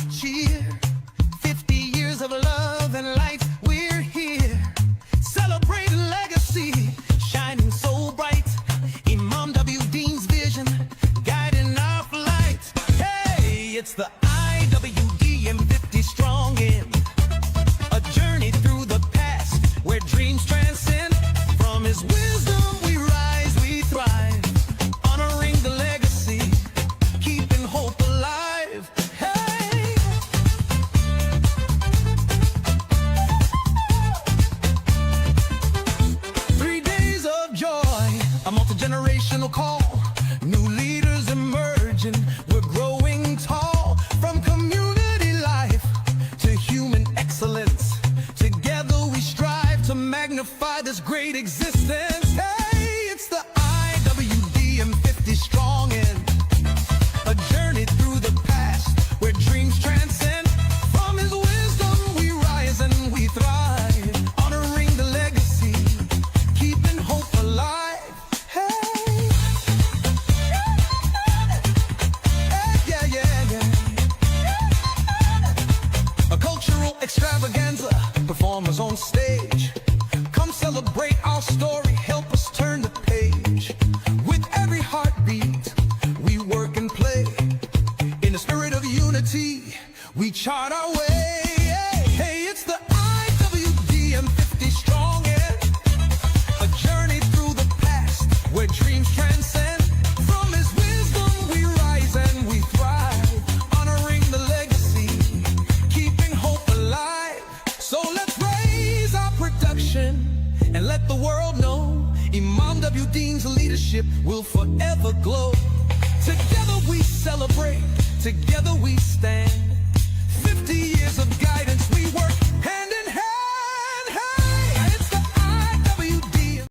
cheer. 50 years of love and light, we're here. Celebrating legacy, shining so bright. Imam W. Dean's vision, guiding our flight. Hey, it's the IWD 50 strong in. A journey through the past, where dreams transcend. From his wisdom we rise, we thrive. Honoring the legacy, keeping hope alive. Hey! 3 days of joy, a multi-generational call. New leaders emerging, we're growing tall. From community life to human excellence, together we strive to magnify this great existence. Hey, it's the IWD 50 strong in. A journey through the past, where dreams transcend. From his wisdom we rise and we thrive. Honoring the legacy, keeping hope alive. Hey, yeah, yeah, yeah. A cultural extravaganza, performers on stage. Come celebrate our story, help us turn the page. With every heartbeat, we work and play. In the spirit of unity, we chart our way. Hey, it's the IWD 50 strong in. A journey through the past, where dreams transcend. From his wisdom we rise and we thrive. Honoring the legacy, keeping hope alive. So let's raise our production and let the world know Imam W. Dean's leadership will forever glow. Together we celebrate, together we stand. 50 years of guidance, we work hand in hand. Hey, it's the IWD.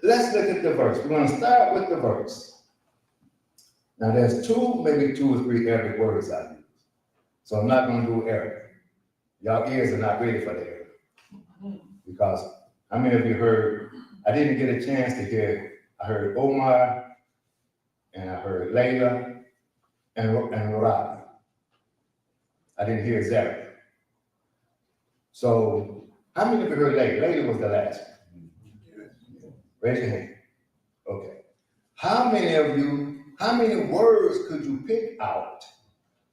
let's look at the verse. We're going to start with the verse. Now there's maybe two or three Arabic words I use. So I'm not going to do Arabic. Y'all ears are not ready for the Arabic. Because how many of you heard, I didn't get a chance to hear, I heard Omar, and I heard Layla, and Rabi. I didn't hear Zara. So how many of you heard Layla? Layla was the last one. Raise your hand. Okay. How many words could you pick out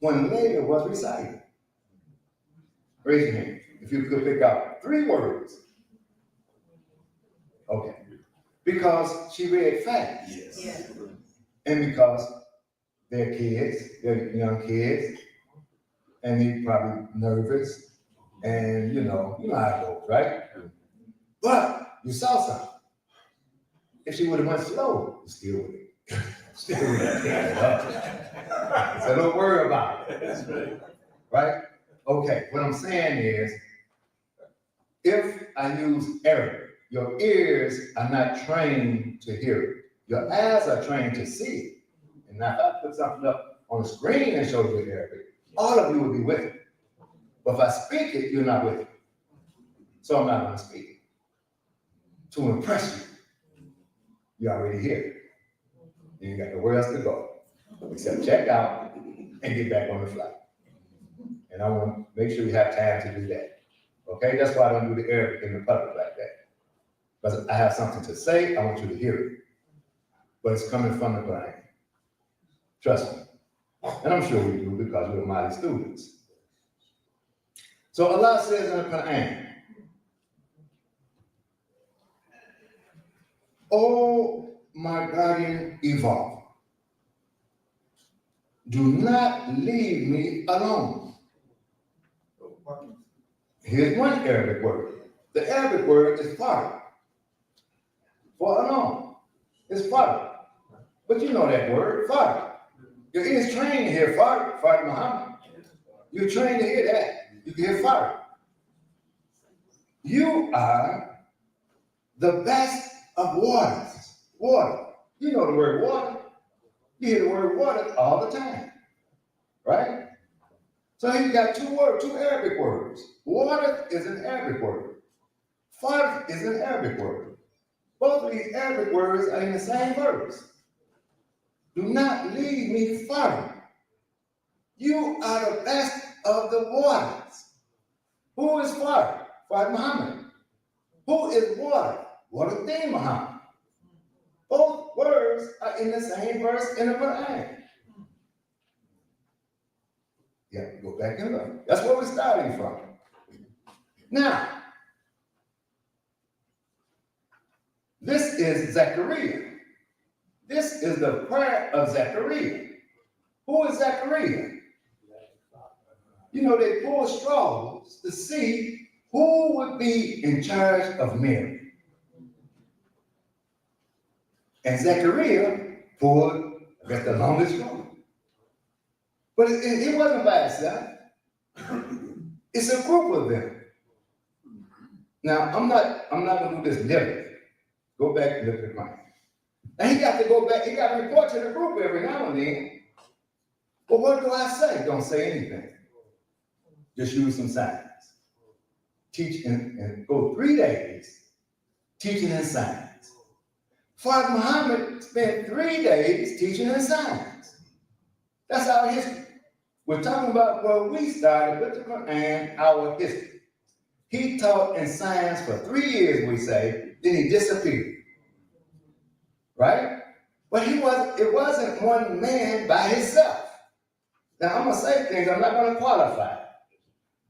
when Layla was reciting? Raise your hand. If you could pick out 3 words. Okay. Because she read fast. Yes. And because they're kids, they're young kids, and they're probably nervous, and you know how it goes, right? But you saw something. If she would have went slow, you still would have. Still would have. So don't worry about it. Right? Okay, what I'm saying is, if I use Arabic, your ears are not trained to hear it. Your eyes are trained to see it. And now if I put something up on the screen and show you Arabic, all of you will be with it. But if I speak it, you're not with it. So I'm not going to speak it. To impress you, you already hear it. You ain't got nowhere else to go, except check out and get back on the flight. And I want to make sure you have time to do that. Okay, that's why I don't do the Arabic in the public like that. Because I have something to say, I want you to hear it. But it's coming from the brain. Trust me. And I'm sure we do because we're mighty students. So Allah says in the Quran, "Oh, my guardian Evolve, do not leave me alone." Here's one Arabic word. The Arabic word is fard. For alone. It's fard. But you know that word, fard. Your ears trained to hear fard, fard Muhammad. You're trained to hear that. You can hear fard. You are the best of waters. Water. You know the word water. You hear the word water all the time. Right? So you got 2 Arabic words. Water is an Arabic word. Fard is an Arabic word. Both of these Arabic words are in the same verse. Do not leave me fard. You are the best of the waters. Who is fard? Fard Muhammad. Who is water? Water Deen Muhammad. Both words are in the same verse in the Quran. Yeah, go back and look. That's where we're starting from. Now, this is Zechariah. This is the prayer of Zechariah. Who is Zechariah? You know, they pulled straws to see who would be in charge of Mary. And Zechariah pulled, I guess, the longest straw. But it wasn't by itself. It's a group of them. Now, I'm not going to do this literally. Go back and look at mine. And he got to go back, he got to report to the group every now and then. But what do I say? Don't say anything. Just use some signs. Teach and go 3 days teaching in signs. Father Muhammad spent 3 days teaching in signs. That's our history. We're talking about where we started with the Quran, our history. He taught in science for 3 years, we say, then he disappeared. Right? But it wasn't one man by himself. Now I'm gonna say things I'm not gonna qualify.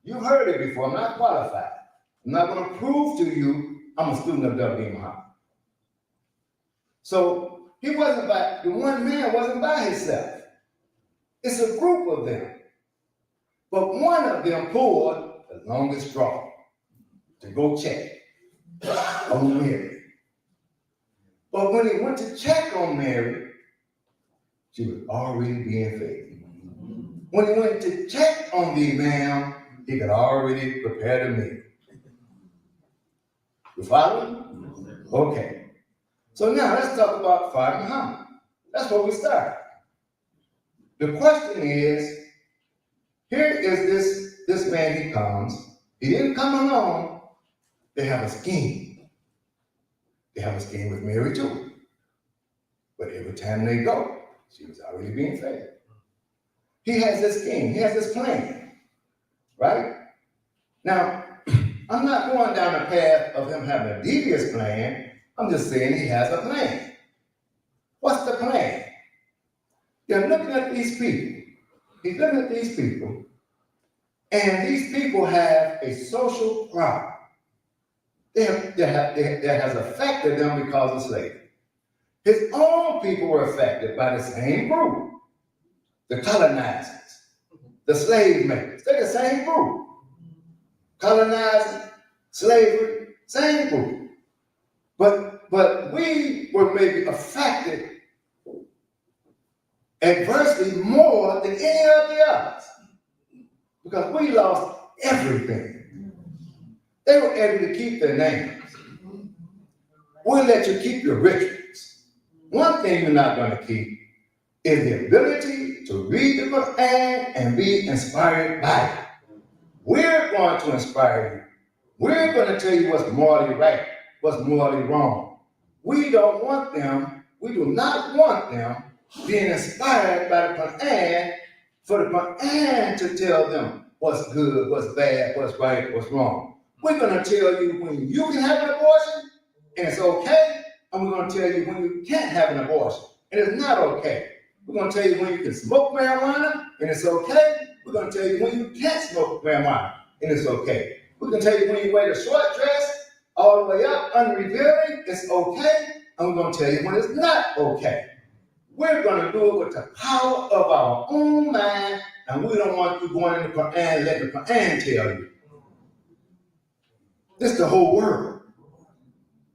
You've heard it before, I'm not qualified. I'm not gonna prove to you I'm a student of W. Muhammad. So the one man wasn't by himself. It's a group of them. But one of them pulled the longest straw to go check on Mary. But when he went to check on Mary, she was already being fed. When he went to check on the imam, he could already prepare the meal. You follow? Okay. So now let's talk about Father Muhammad. That's where we start. The question is, here is this man, he comes. He didn't come alone. They have a scheme. They have a scheme with Mary too. But every time they go, she was already being fed. He has this scheme. He has this plan. Right? Now, I'm not going down the path of him having a devious plan. I'm just saying he has a plan. What's the plan? They're looking at these people. He's looking at these people, and these people have a social problem that has affected them because of slavery. His own people were affected by the same group, the colonizers, the slave makers. They're the same group. Colonizing, slavery, same group. But we were maybe affected adversely more than any of the others because we lost everything. They were able to keep their names. We'll let you keep your rituals. One thing you're not going to keep is the ability to read the Quran and be inspired by it. We're going to inspire you. We're going to tell you what's morally right, what's morally wrong. We don't want them, we do not want them being inspired by the Quran for the Quran to tell them what's good, what's bad, what's right, what's wrong. We're going to tell you when you can have an abortion and it's okay, and we're going to tell you when you can't have an abortion and it's not okay. We're going to tell you when you can smoke marijuana and it's okay. We're going to tell you when you can't smoke marijuana and it's okay. We're going to tell you when you wear the short dress all the way up, unrevealing, it's okay. And we're going to tell you when it's not okay. We're going to do it with the power of our own mind, and we don't want you going in the Quran and letting the Quran tell you. This is the whole world.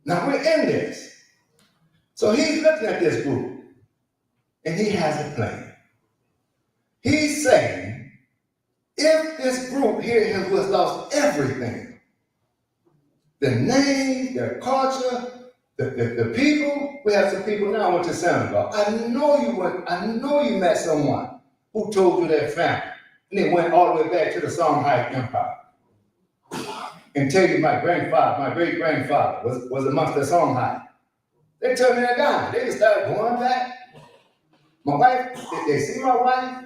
Now we're in this. So he's looking at this group, and he has a plan. He's saying, if this group here has lost everything, the name, their culture, the people, we have some people now went to Senegal. I know you met someone who told you their family, and they went all the way back to the Songhai Empire. And tell you my grandfather, my great-grandfather was amongst the Songhai. They tell me they're gone. They just started going back. My wife, they see my wife.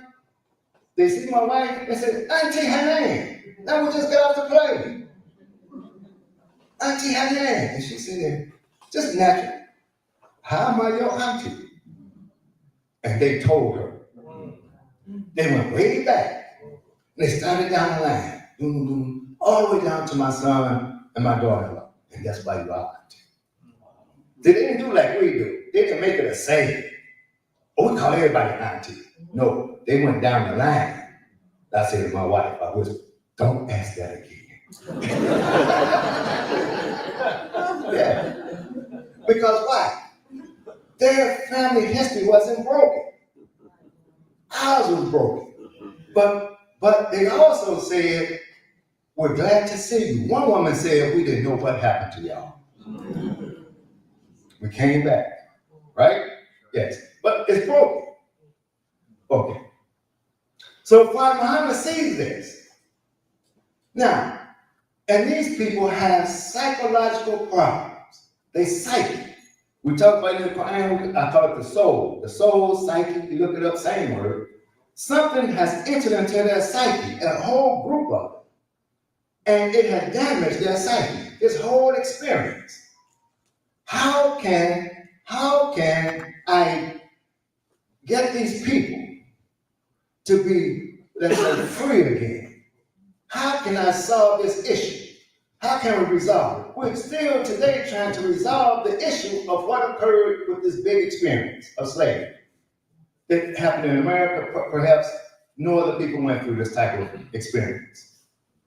They see my wife. They said, Auntie Hanan. Now we just got off the plane. Auntie Hanan. And she said, just natural. How am I your auntie? And they told her. They went way back. And they started down the line. All the way down to my son and my daughter-in-law. And that's why you are auntie. They didn't do like we do. They didn't make it a saying. Oh, we call everybody auntie. No, they went down the line. I said to my wife, I whispered, don't ask that again. Yeah. Because why? Their family history wasn't broken. Ours was broken. But they also said, we're glad to see you. One woman said, we didn't know what happened to y'all. We came back, right? Yes, but it's broken. Okay. So Father Muhammad sees this. Now, and these people have psychological problems. They psyche. We talk about it in the Quran, I call it the soul. The soul, psyche, you look it up, same word. Something has entered into their psyche, a whole group of them. And it has damaged their psyche, this whole experience. How can I get these people to be, let's say, free again? How can I solve this issue? How can we resolve it? We're still today trying to resolve the issue of what occurred with this big experience of slavery. That happened in America, perhaps no other people went through this type of experience.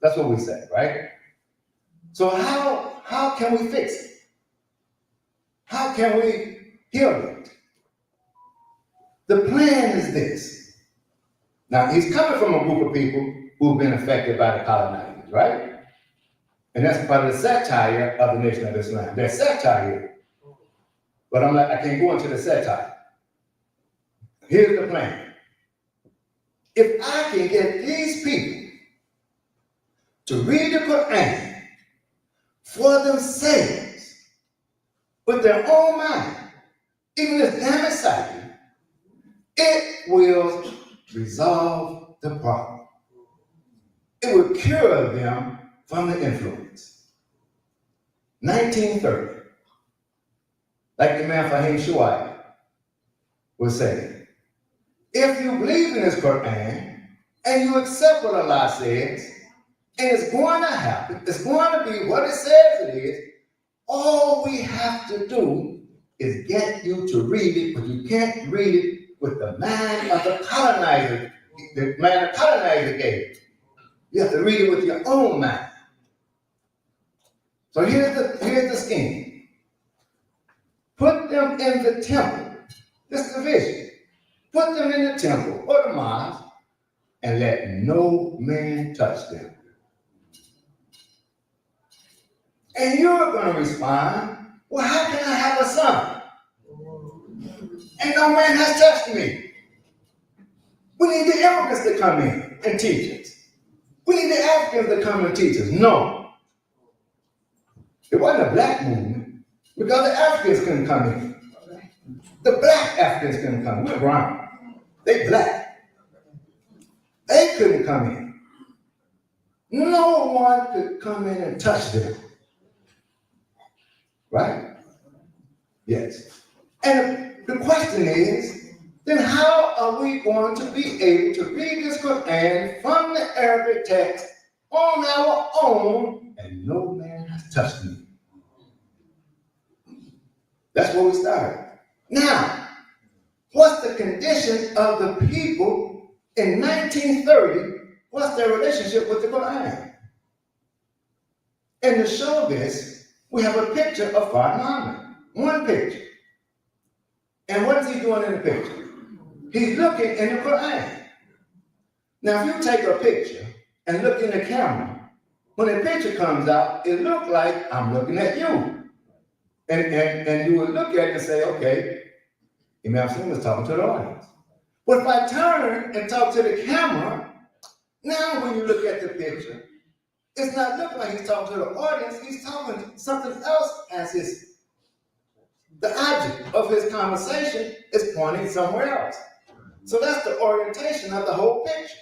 That's what we say, right? So how can we fix it? How can we heal it? The plan is this. Now, he's coming from a group of people who've been affected by the colonizers, right? And that's part of the satire of the Nation of Islam. They're satire. But I'm like, I can't go into the satire. Here's the plan. If I can get these people to read the Quran for themselves, with their own mind, even this damn psyche, it will resolve the problem. It will cure them from the influence. 1930, like the man Fahim Shuai would say, if you believe in this Quran and you accept what Allah says, and it's going to happen, it's going to be what it says it is, all we have to do is get you to read it, but you can't read it with the mind of the colonizer, the man the colonizer gave. You have to read it with your own mind. So here's the scheme. Put them in the temple. This is the vision. Put them in the temple or the mosque and let no man touch them. And you're going to respond, well, how can I have a son? And no man has touched me. We need the immigrants to come in and teach us. We need the Africans to come and teach us. No. It wasn't a black movement because the Africans couldn't come in. The black Africans couldn't come in. We're brown. They black. They couldn't come in. No one could come in and touch them. Right? Yes. And the question is, then how are we going to be able to read this Quran from the Arabic text on our own and no man has touched me? That's where we started. Now, what's the condition of the people in 1930? What's their relationship with the Quran? And to show this, we have a picture of Fard Muhammad. One picture. And what is he doing in the picture? He's looking in the Quran. Now, if you take a picture and look in the camera, when the picture comes out, it looks like I'm looking at you. And you would look at it and say, okay, Imam Hussein was talking to the audience. But if I turn and talk to the camera, now when you look at the picture, it's not looking like he's talking to the audience, he's talking to something else as the object of his conversation is pointing somewhere else. So that's the orientation of the whole picture.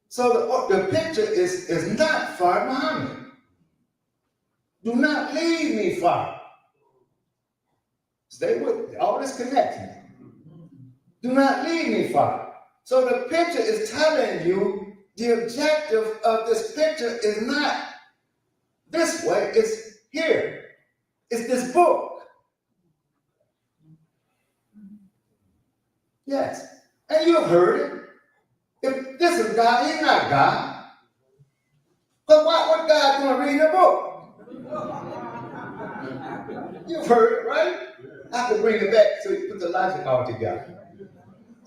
So the picture is not Fard Muhammad. Do not leave me, Fard. Stay with me. All this connects me. Do not leave me, Fard. So the picture is telling you the objective of this picture is not this way, it's here. It's this book. Yes. And you've heard it. If this is God, he's not God. But what God going to read in the book? You've heard it, right? I have to bring it back so you put the logic all together.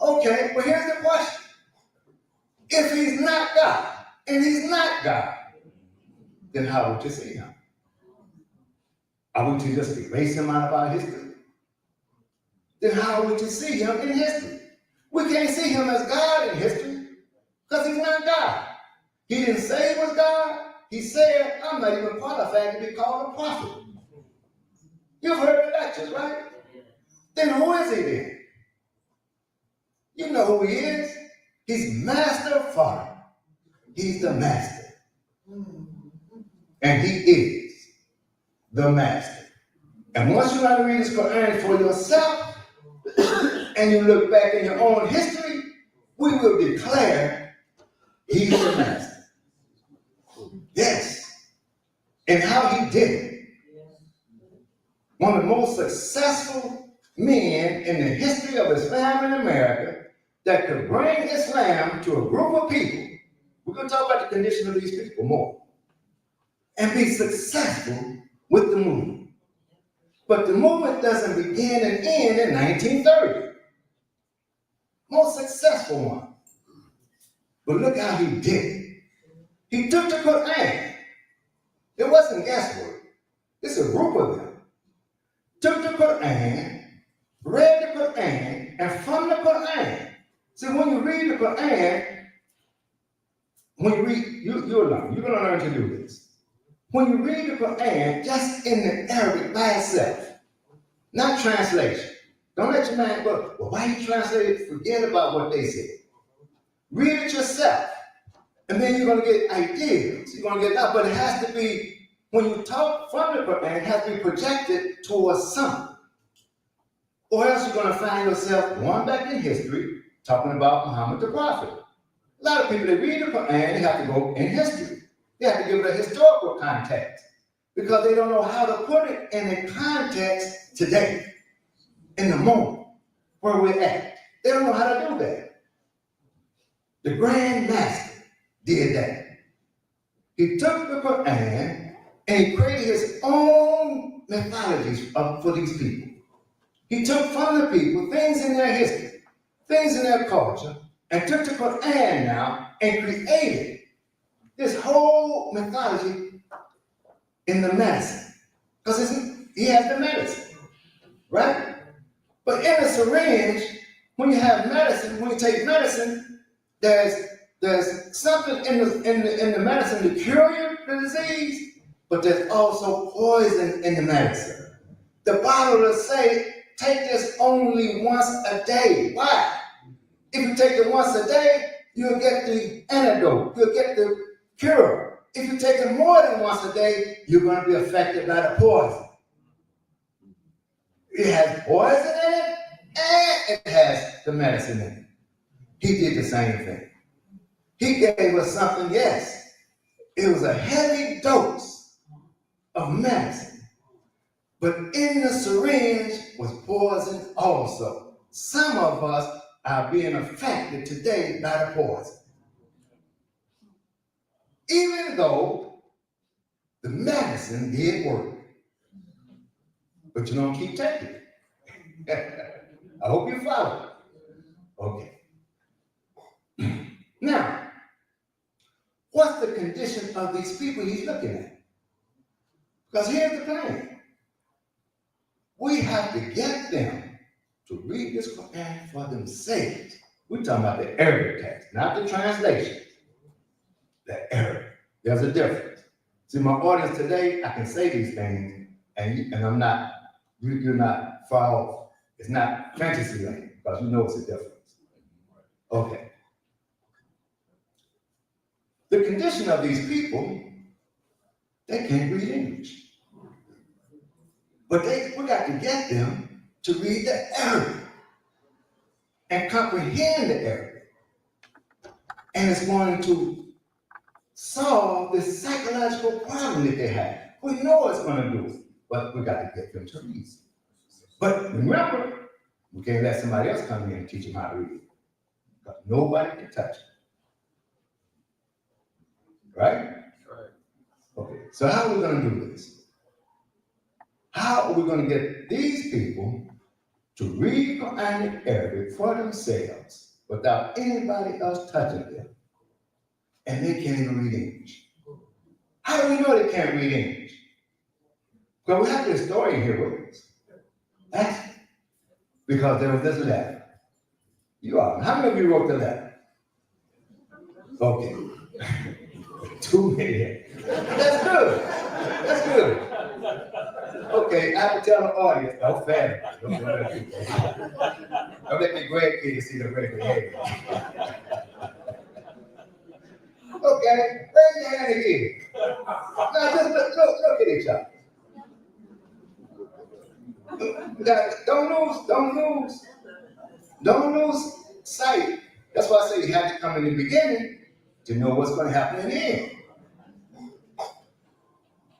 Okay, well here's the question. If he's not God, and he's not God, then how would you see him? Are we to just erase him out of our history? Then how would you see him in history? We can't see him as God in history because he's not God. He didn't say he was God. He said, I'm not even qualified to be called a prophet. You've heard the lectures, right? Then who is he then? You know who he is. He's Master Fard. He's the Master. And he is the Master. And once you learn to read this Quran for yourself, and you look back in your own history, we will declare he's the Master. Yes. And how he did it. One of the most successful men in the history of Islam in America that could bring Islam to a group of people. We're going to talk about the condition of these people more. And be successful with the movement. But the movement doesn't begin and end in 1930. Most successful one. But look how he did it. He took the Quran. It wasn't guesswork. It's a group of them. Took Quran, read the Quran, and from the Quran. See, when you read the Quran, when you read, you'll learn. You're going to learn to do this. When you read the Quran, just in the Arabic by itself, not translation. Don't let your mind go, well, why you translate it? Forget about what they said. Read it yourself. And then you're going to get ideas. You're going to get that. But it has to be, when you talk from the Quran, it has to be projected towards something. Or else you're going to find yourself going back in history, talking about Muhammad the Prophet. A lot of people, they read the Quran, they have to go in history. They have to give it a historical context because they don't know how to put it in a context today, in the moment where we're at. They don't know how to do that. The Grand Master did that. He took the Quran and he created his own mythologies for these people. He took from the people things in their history, things in their culture, and took the Quran now and created this whole mythology in the medicine. Because he has the medicine, right? But in a syringe, when you have medicine, when you take medicine, there's something in the medicine to cure the disease, but there's also poison in the medicine. The bottle will say, take this only once a day. Why? If you take it once a day, you'll get the antidote, you'll get the cure. If you take it more than once a day, you're going to be affected by the poison. It has poison in it, and it has the medicine in it. He did the same thing. He gave us something, yes. It was a heavy dose of medicine. But in the syringe was poison also. Some of us are being affected today by the poison. Even though the medicine did work. But you don't keep taking it. I hope you follow. Okay. Now, what's the condition of these people he's looking at? Because here's the plan. We have to get them to read this Quran for themselves. We're talking about the Arabic text, not the translation. The Arabic. There's a difference. See, my audience today, I can say these things, and I'm not, you're not far off. It's not fantasy land, because you know it's a difference. Okay. The condition of these people, they can't read English. But we got to get them to read the Arabic and comprehend the Arabic. And it's going to solve this psychological problem that they have. We know it's going to do it, but we got to get them to read. But remember, we can't let somebody else come in and teach them how to read. Because nobody can touch it. Right? Right. Okay, so how are we going to do this? How are we going to get these people to read Quranic Arabic for themselves without anybody else touching them? And they can't even read English. How do we know they can't read English? Because we have this story here with us. That's because there was this letter. You are. How many of you wrote the letter? Okay. 2 million. That's good. That's good. Okay, I have to tell the audience, don't fan it. Don't let the grandkids see the great behavior. Okay, raise your hand again. Now just look at each other. Now, don't lose sight. That's why I say you have to come in the beginning to know what's going to happen in the end.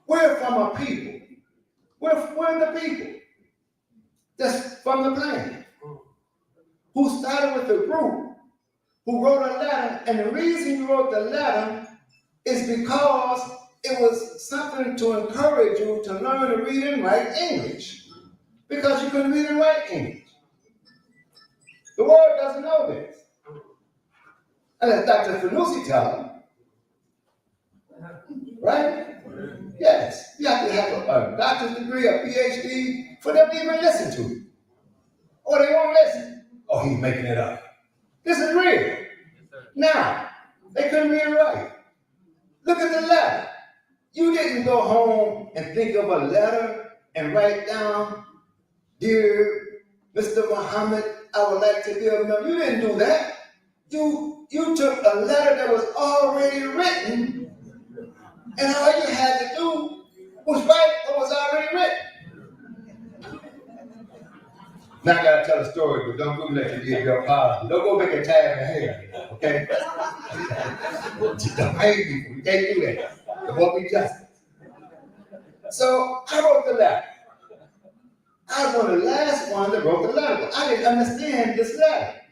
We're from a people. We're the people that's from the planet who started with a group who wrote a letter, and the reason you wrote the letter is because it was something to encourage you to learn to read and write English, because you couldn't read and write English. The world doesn't know this. And as Dr. Fanusi tells them, right? Yes, you have to have a doctor's degree, a PhD, for them to even listen to you. Or they won't listen. Oh, he's making it up. This is real. Now, they couldn't read and write. Look at the letter. You didn't go home and think of a letter and write down, dear Mr. Muhammad, I would like to be a member. You didn't do that. You took a letter that was already written, and all you had to do was write what was already written. Now I gotta tell a story, but don't do that to give your apology. Don't go make a tab in hair, okay? Don't hate me. We can't do that. It won't be justice. So I wrote the letter. I was one of the last ones that wrote the letter, but I didn't understand this letter.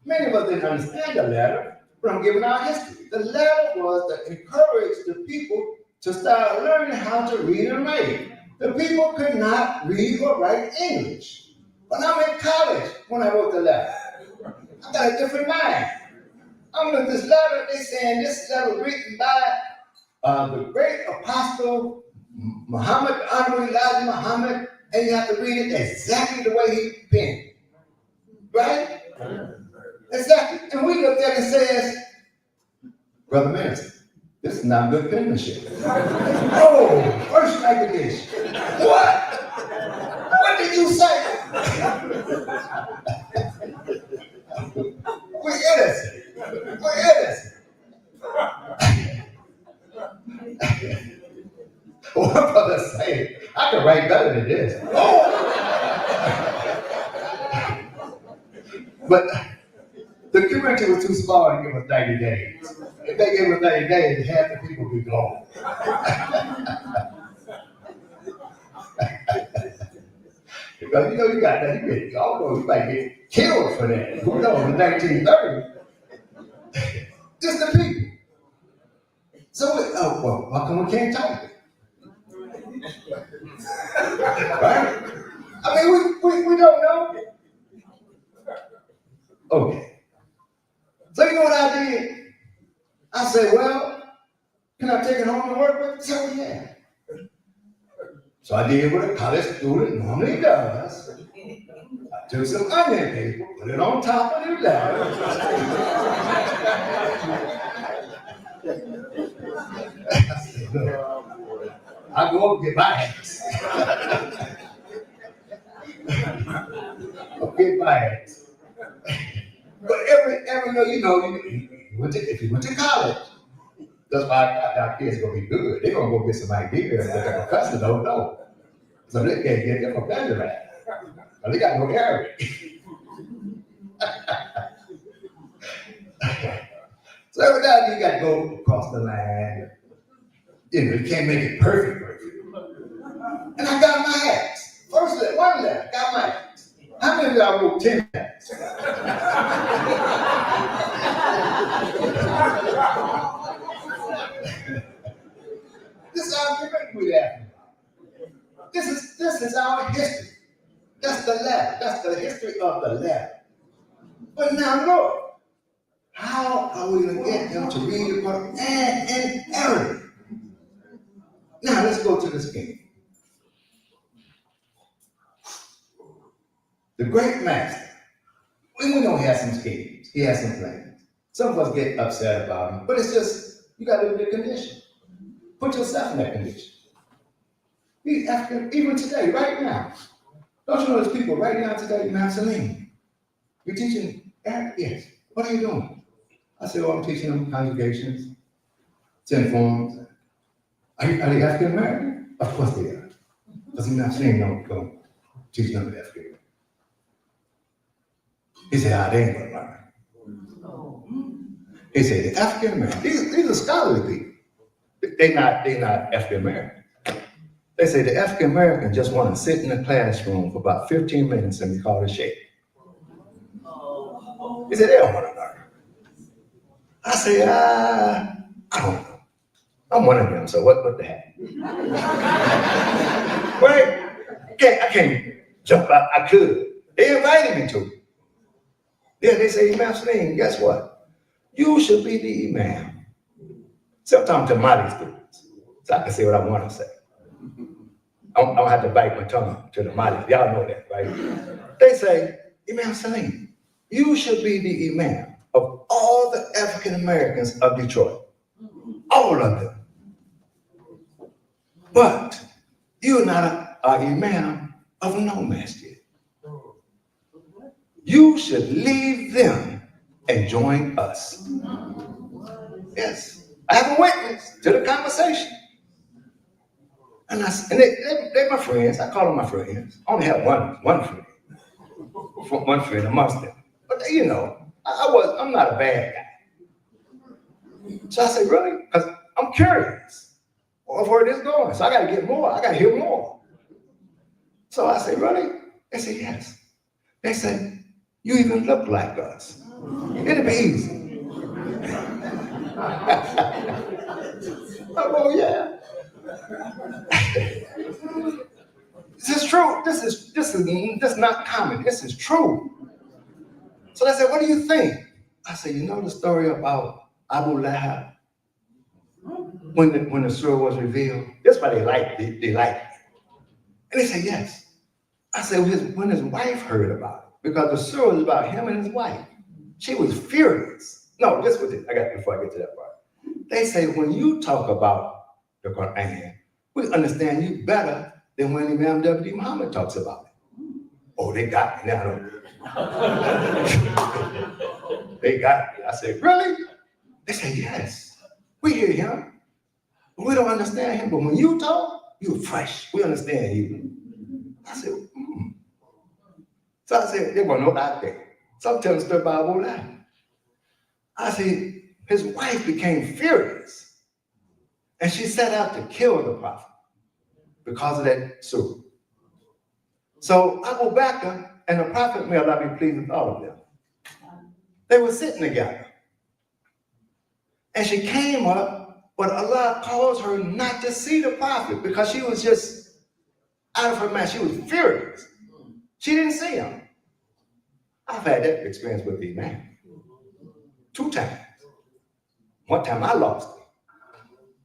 Many of us didn't understand the letter, but I'm giving our history. The letter was to encourage the people to start learning how to read and write. The people could not read or write English. When I'm in college, when I wrote the letter, I got a different mind. I'm looking at this letter, they saying this letter was written by the great apostle Muhammad, Honorable Elijah Muhammad, and you have to read it exactly the way he penned it. Right? Exactly. And we looked at it and says, Brother Minister, this is not good penmanship. Oh, first edition. What? What did you say? We're innocent. We're innocent. One brother said, I can write better than this. Oh! But the community was too small to give us 90 days. If they gave us 90 days, half the people would be gone. Because you got that, you might get killed for that. Who knows, in 1930. Just the people. So, how come we can't type it? Right? I mean, we don't know. Okay. So you know what I did? I said, well, can I take it home and work with it? So yeah. So I did what a college student normally does. I took some onion paper, put it on top of the letter. I said, look, I go up and get my hands. I'll get my hands. But if you went to college, that's why our kids are gonna be good. They're gonna go get some ideas that the professor don't know. So they can't get their vocabulary. But they got no area. So every time you got to go across the line. You can't make it perfect. And I got my hats. First letter, one letter, got my hats. How many of y'all wrote 10 hats? This is our commitment we have. This is our history. That's the letter. That's the history of the letter. But now look, how are we going to get them to read the book and inherit it? Now let's go to the scheme. The great master, we know he has some schemes. He has some plans. Some of us get upset about him, but it's just, you got to live in the condition. Put yourself in that condition. He's African, even today, right now. Don't you know there's people right now today, Mount Saline? You're teaching Arabic? Yes. What are you doing? I said, I'm teaching them congregations, 10 forms. Are they African American? Of course they are. Because Mount Saline don't teach them African American. He said, they ain't gonna learn. He said, the African American, these are scholarly people. They're not African American. They say the African American just want to sit in a classroom for about 15 minutes and be called a sheikh. He said, they don't want to learn. I say, I don't know. I'm one of them, so what the heck? Right? I can't jump out. I could. They invited me to. Then they say, Imam Salim, guess what? You should be the imam. Sometimes to Mali students. so I can say what I want to say. I don't have to bite my tongue to the mic. Y'all know that, right? They say, Imam Salim, you should be the imam of all the African Americans of Detroit. All of them. But you're not an imam of no masjid. You should leave them and join us. Yes. I have a witness to the conversation. And they're my friends. I call them my friends. I only have one friend. One friend amongst them. But you know, I'm not a bad guy. So I say, really? Because I'm curious of where this is going. So I got to get more. I got to hear more. So I say, really? They say, yes. They say, you even look like us. It'll be easy. Oh, yeah. This is true. This is not common. This is true. So they said, what do you think? I said, you know the story about Abu Lahab? When the surah was revealed? That's why they liked it. They liked it. And they said, yes. I said, when his wife heard about it, because the surah was about him and his wife, she was furious. No, this was it. Before I get to that part. They say, when you talk about the Quran, we understand you better than when Imam W. Muhammad talks about it. Oh, they got me now. They got me. I said, really? They said, yes. We hear him, but we don't understand him. But when you talk, you're fresh. We understand you. I said, So I said, there was no out there. So I'm telling the story about Abu Lahab. I said, his wife became furious. And she set out to kill the prophet because of that surah. So Abu Bakr and the prophet, may Allah be pleased with all of them, they were sitting together. And she came up, but Allah caused her not to see the prophet because she was just out of her mind. She was furious. She didn't see him. I've had that experience with the man 2 times. One time I lost it.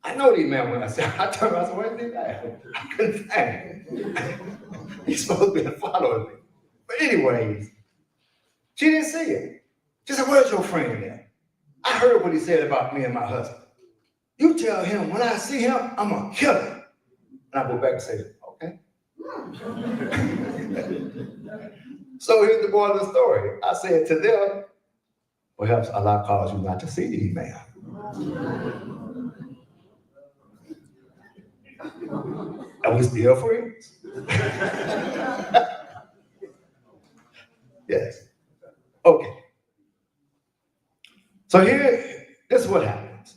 I know the man when I turned around, I said, where's the man? I couldn't find him. He's supposed to be following me. But anyways, she didn't see him. She said, where's your friend at? I heard what he said about me and my husband. You tell him when I see him, I'm gonna kill him. And I go back and say, okay. So here's the moral of the story. I said to them, perhaps Allah calls you not to see the man. And we still friends. Yes. Okay. So this is what happens.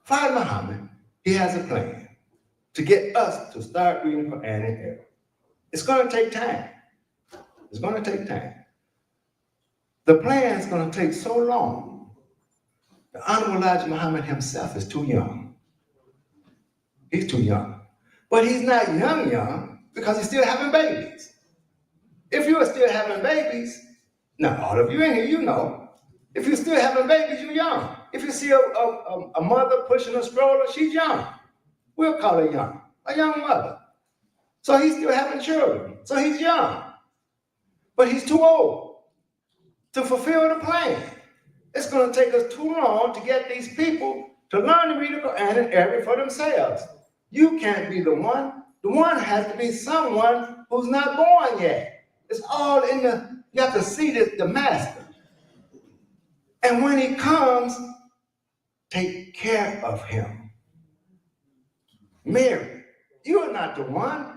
Father Muhammad, he has a plan to get us to start reading Quran in Arabic. It's going to take time. It's going to take time. The plan is going to take so long. The Honorable Elijah Muhammad himself is too young. He's too young. But he's not young because he's still having babies. If you are still having babies, now all of you in here, you know, if you're still having babies, you're young. If you see a mother pushing a stroller, she's young. We'll call her young, a young mother. So he's still having children. So he's young. But he's too old to fulfill the plan. It's going to take us too long to get these people to learn to read the Quran in Arabic for themselves. You can't be the one. The one has to be someone who's not born yet. It's all in you have to see the master. And when he comes, take care of him. Mary, you are not the one.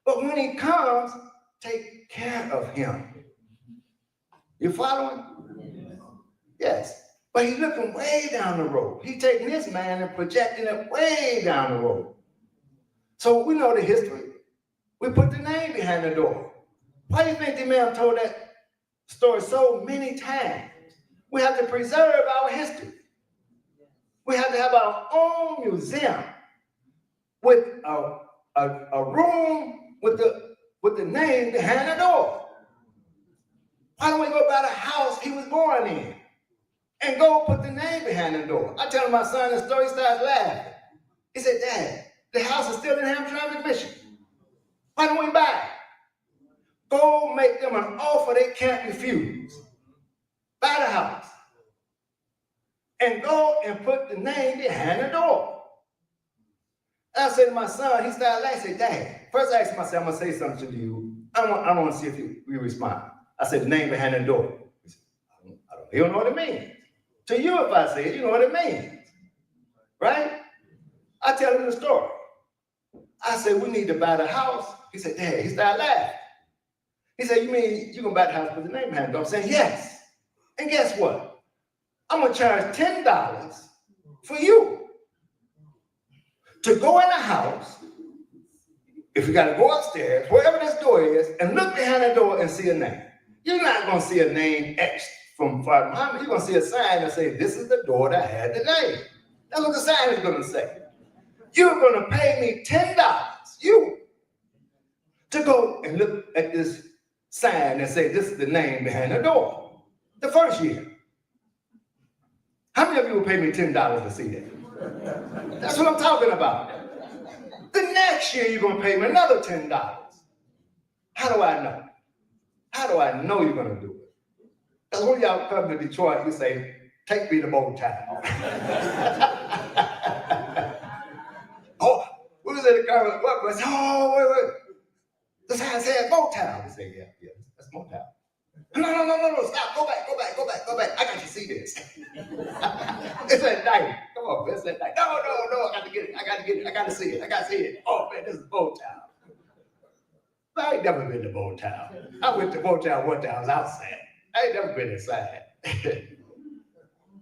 But when he comes, take care of him. You following? Yes. But he's looking way down the road. He's taking this man and projecting it way down the road. So we know the history. We put the name behind the door. Why do you think the man told that story so many times? We have to preserve our history. We have to have our own museum with a room with the name behind the door. Why don't we go by the house he was born in? and go put the name behind the door. I tell my son the story, he starts laughing. He said, Dad, the house is still in Hamtramck, Michigan. Why don't we buy it? Go make them an offer they can't refuse. Buy the house. And go and put the name behind the door. I said to my son, he started laughing. I said, Dad, first I asked him, I said, I'm going to say something to you. I want to see if you respond. I said, the name behind the door. He said, you don't know what it means. To you, if I say it, you know what it means. Right? I tell him the story. I said, we need to buy the house. He said, Dad, he started laughing. He said, you mean you're going to buy the house with the name behind the door? I'm saying, yes. And guess what? I'm going to charge $10 for you to go in the house, if you got to go upstairs, wherever this door is, and look behind the door and see a name. You're not going to see a name etched from Father Muhammad. You're going to see a sign that says, this is the door that had the name. That's what the sign is going to say. You're going to pay me $10, you, to go and look at this sign and say, this is the name behind the door. The first year. How many of you will pay me $10 to see that? That's what I'm talking about. The next year, you're going to pay me another $10. How do I know? How do I know you're going to do it? Because when y'all come to Detroit, you say, take me to Motown. Oh, what was it? What? Oh, wait. The sign said Motown. We say, yeah, that's Motown. No, stop, go back. I got to see this. It's at night. Come on, it's at night. No, I got to get it. I got to see it. Oh, man, this is Motown. I ain't never been to Motown. I went to Motown one time, I was outside. I ain't never been inside.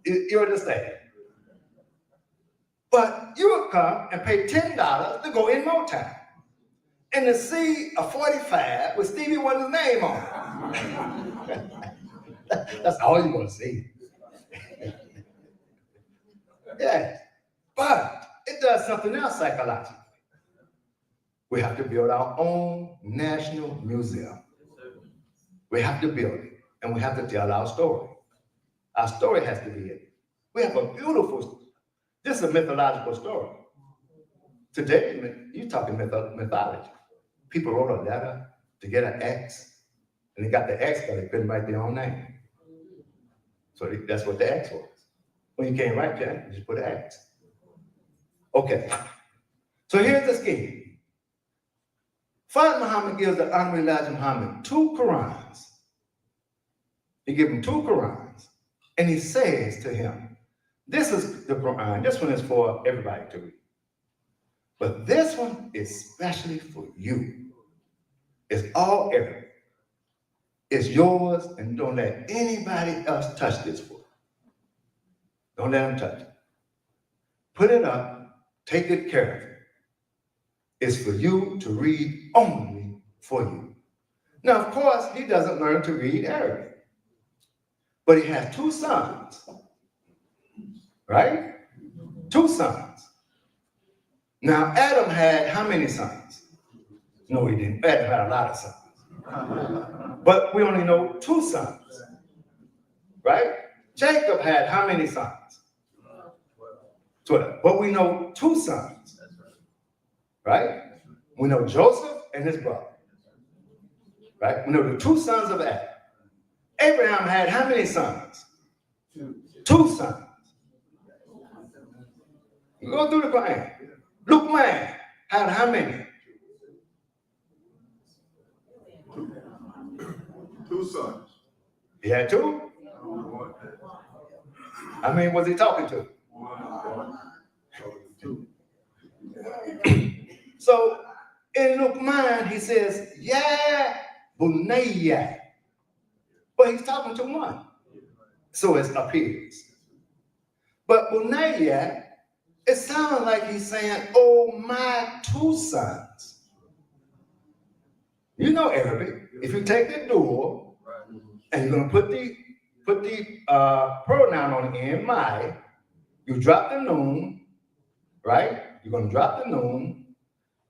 You understand? But you would come and pay $10 to go in Motown and to see a 45 with Stevie Wonder's name on it. That's all you want to see. Yeah, but it does something else psychologically. We have to build our own national museum. We have to build it, and we have to tell our story. Our story has to be it. We have a beautiful, this is a mythological story. Today, you're talking mythology. People wrote a letter to get an X, and they got the X because they couldn't write their own name. So that's what the X was. When you can't write that, you just put an X. Okay, so here's the scheme. Father Muhammad gives the Honorable Elijah Muhammad 2 Qurans. He gives him 2 Qurans, and he says to him, this is the Quran, this one is for everybody to read. But this one is especially for you. It's all Arabic. It's yours, and don't let anybody else touch this book. Don't let them touch it. Put it up, take good care of it. It's for you to read only for you. Now, of course, he doesn't learn to read Arabic, but he has 2 sons, right? 2 sons. Now, Adam had how many sons? No, he didn't. Adam had a lot of sons. But we only know 2 sons, right? Jacob had how many sons? 12. But we know 2 sons, right? We know Joseph and his brother, right? We know the 2 sons of Adam. Abraham had how many sons? 2 sons. You go through the Quran. Luqman had how many? 2 sons. He had 2? How many was he talking to? 2. So in Luqman, he says, yeah, bunayya. But he's talking to 1. So it appears. But bunayya, it sounds like he's saying, oh, my 2 sons. You know Arabic. If you take the door and you're going to put the pronoun on the end, my, you drop the noon, right? You're going to drop the noon,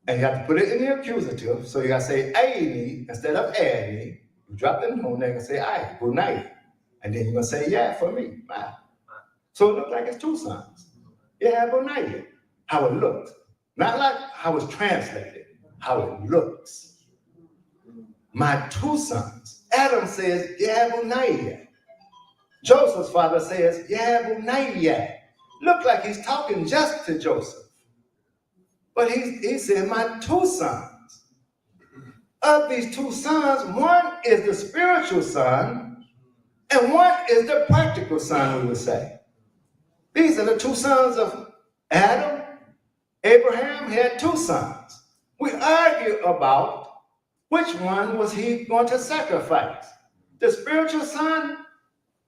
and you have to put it in the accusative. So you got to say aini instead of ani. You drop the noon, then you can say I, bunayya. And then you're going to say, yeah, for me, my. So it looked like it's two sons. Yehabuniah, how it looked. Not like how it's translated, how it looks. My two sons. Adam says, Yehabuniah. Joseph's father says, Yehabuniah. Look like he's talking just to Joseph. But he said, my two sons. Of these two sons, one is the spiritual son, and one is the practical son, we would say. These are the two sons of Adam. Abraham had two sons. We argue about which one was he going to sacrifice, the spiritual son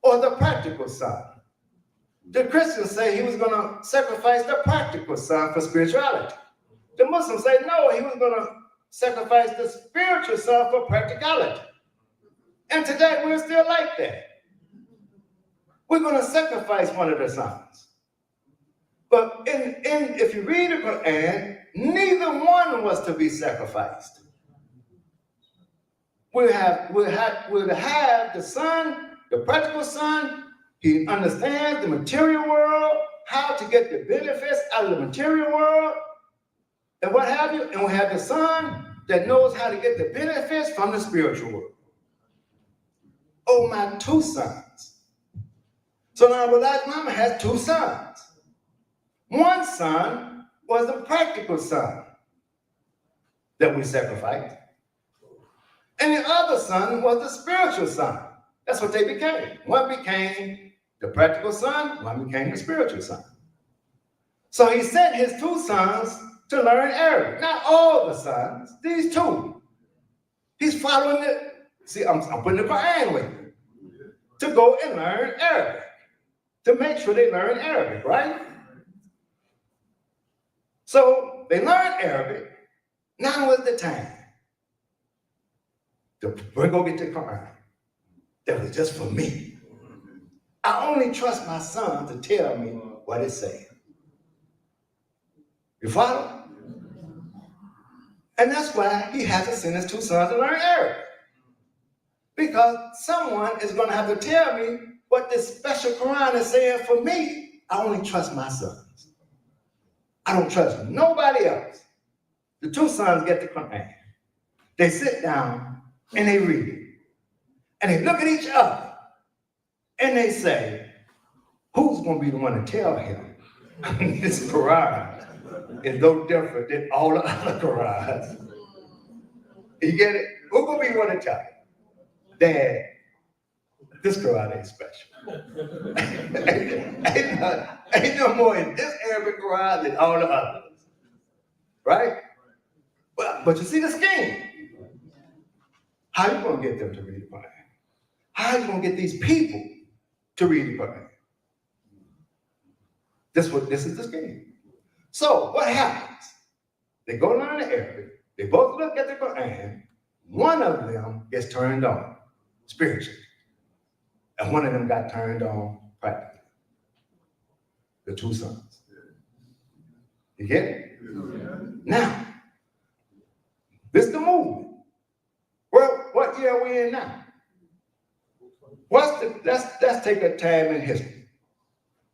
or the practical son. The Christians say he was going to sacrifice the practical son for spirituality. The Muslims say no, he was going to sacrifice the spiritual son for practicality. And today we're still like that. We're going to sacrifice one of the sons. But if you read the Quran, neither one was to be sacrificed. We'll have the son, the practical son. He understands the material world, how to get the benefits out of the material world, and what have you. And we have the son that knows how to get the benefits from the spiritual world. Oh, my two sons. So now Elijah Muhammad has two sons. One son was the practical son that we sacrificed. And the other son was the spiritual son. That's what they became. One became the practical son, one became the spiritual son. So he sent his two sons to learn Arabic. Not all the sons, these two. He's following it. See, I'm putting the Quran with you. To go and learn Arabic. To make sure they learn Arabic, right? So they learned Arabic. Now was the time to go get the Quran. That was just for me. I only trust my son to tell me what it's saying. You follow? And that's why he has to send his two sons to learn Arabic. Because someone is going to have to tell me what this special Quran is saying for me. I only trust my sons. I don't trust nobody else. The two sons get the Quran. They sit down and they read it. And they look at each other and they say, who's going to be the one to tell him this Quran is no different than all the other Qurans? You get it? Who's going to be the one to tell him? Dad, this Quran ain't special. ain't no more in this Arabic Quran than all the others. Right? But you see the scheme. How are you going to get them to read the Quran? How are you going to get these people to read the Quran? This is the scheme. So what happens? They go learn the Arabic. They both look at the Quran. One of them gets turned on spiritually. And one of them got turned on practically. The two sons. You get it? Yeah. Now, this is the movement. Well, what year are we in now? Let's take a time in history.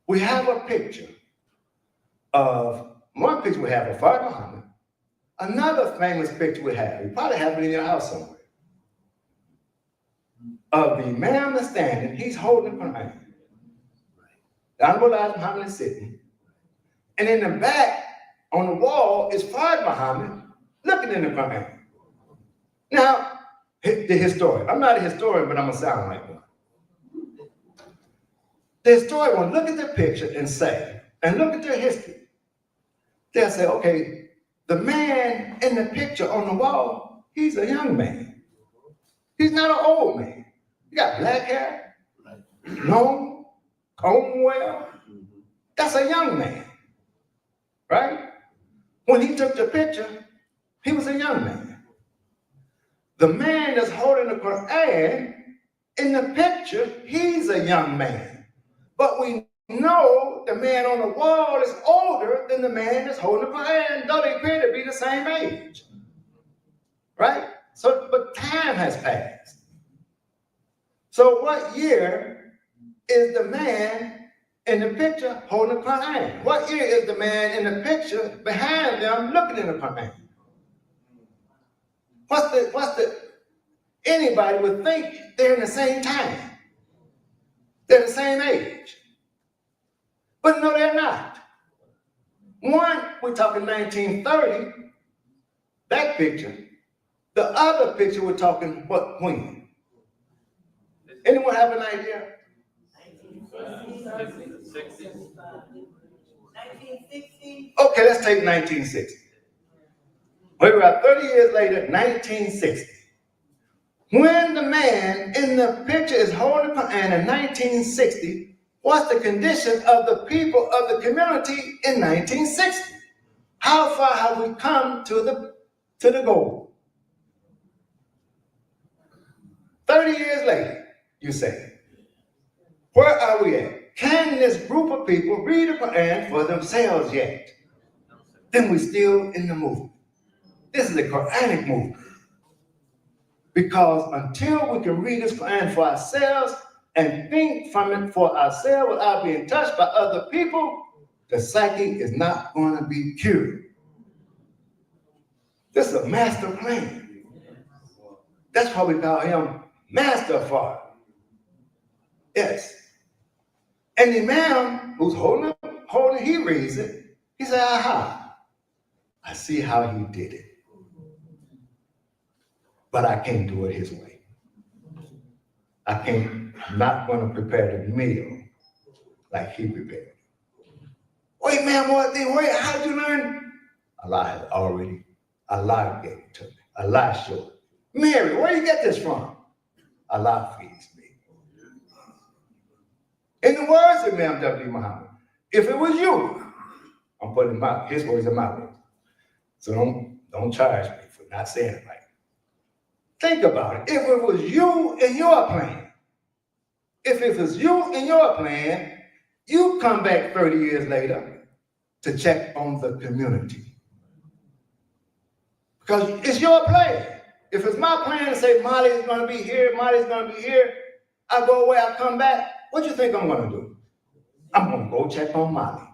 We have a picture of, one picture we have of Father Muhammad. Another famous picture we have, you probably have it in your house somewhere, of the man that's standing, he's holding the Quran. The Honorable Elijah Muhammad is sitting. And in the back, on the wall, is Father Muhammad looking in the Quran. Now, the historian, I'm not a historian, but I'm going to sound like one. The historian will look at the picture and say, and look at their history. They'll say, okay, the man in the picture on the wall, he's a young man. He's not an old man. He got black hair, long, comb well. That's a young man, right? When he took the picture, he was a young man. The man that's holding the Quran, in the picture, he's a young man. But we know the man on the wall is older than the man that's holding the Quran, though they appear to be the same age, right? So, but time has passed. So what year is the man in the picture holding the Quran? What ear is the man in the picture behind them looking in the Quran? Anybody would think they're in the same time. They're the same age. But no, they're not. One, we're talking 1930, that picture. The other picture, we're talking when? Anyone have an idea? 1960. Okay, let's take 1960. We were at 30 years later, 1960. When the man in the picture is holding the Quran in 1960, what's the condition of the people of the community in 1960? How far have we come to the goal? 30 years later, you say. Where are we at? Can this group of people read the Quran for themselves yet? Then we're still in the movement. This is a Quranic movement. Because until we can read this Quran for ourselves and think from it for ourselves without being touched by other people, the psyche is not going to be cured. This is a master plan. That's why we call him Master Father. Yes. And the Imam who's holding, he reads it. He said, aha, I see how he did it. But I can't do it his way. I'm not going to prepare the meal like he prepared. Wait, man, how did you learn? Allah gave it to me. Allah showed it. Mary, where you get this from? Allah feeds me. In the words of Imam W. Muhammad, if it was you, I'm putting his words in my words. So don't charge me for not saying it right. Think about it. If it was you and your plan, you come back 30 years later to check on the community. Because it's your plan. If it's my plan to say Molly's going to be here, I go away, I come back, what do you think I'm going to do? I'm going to go check on Molly.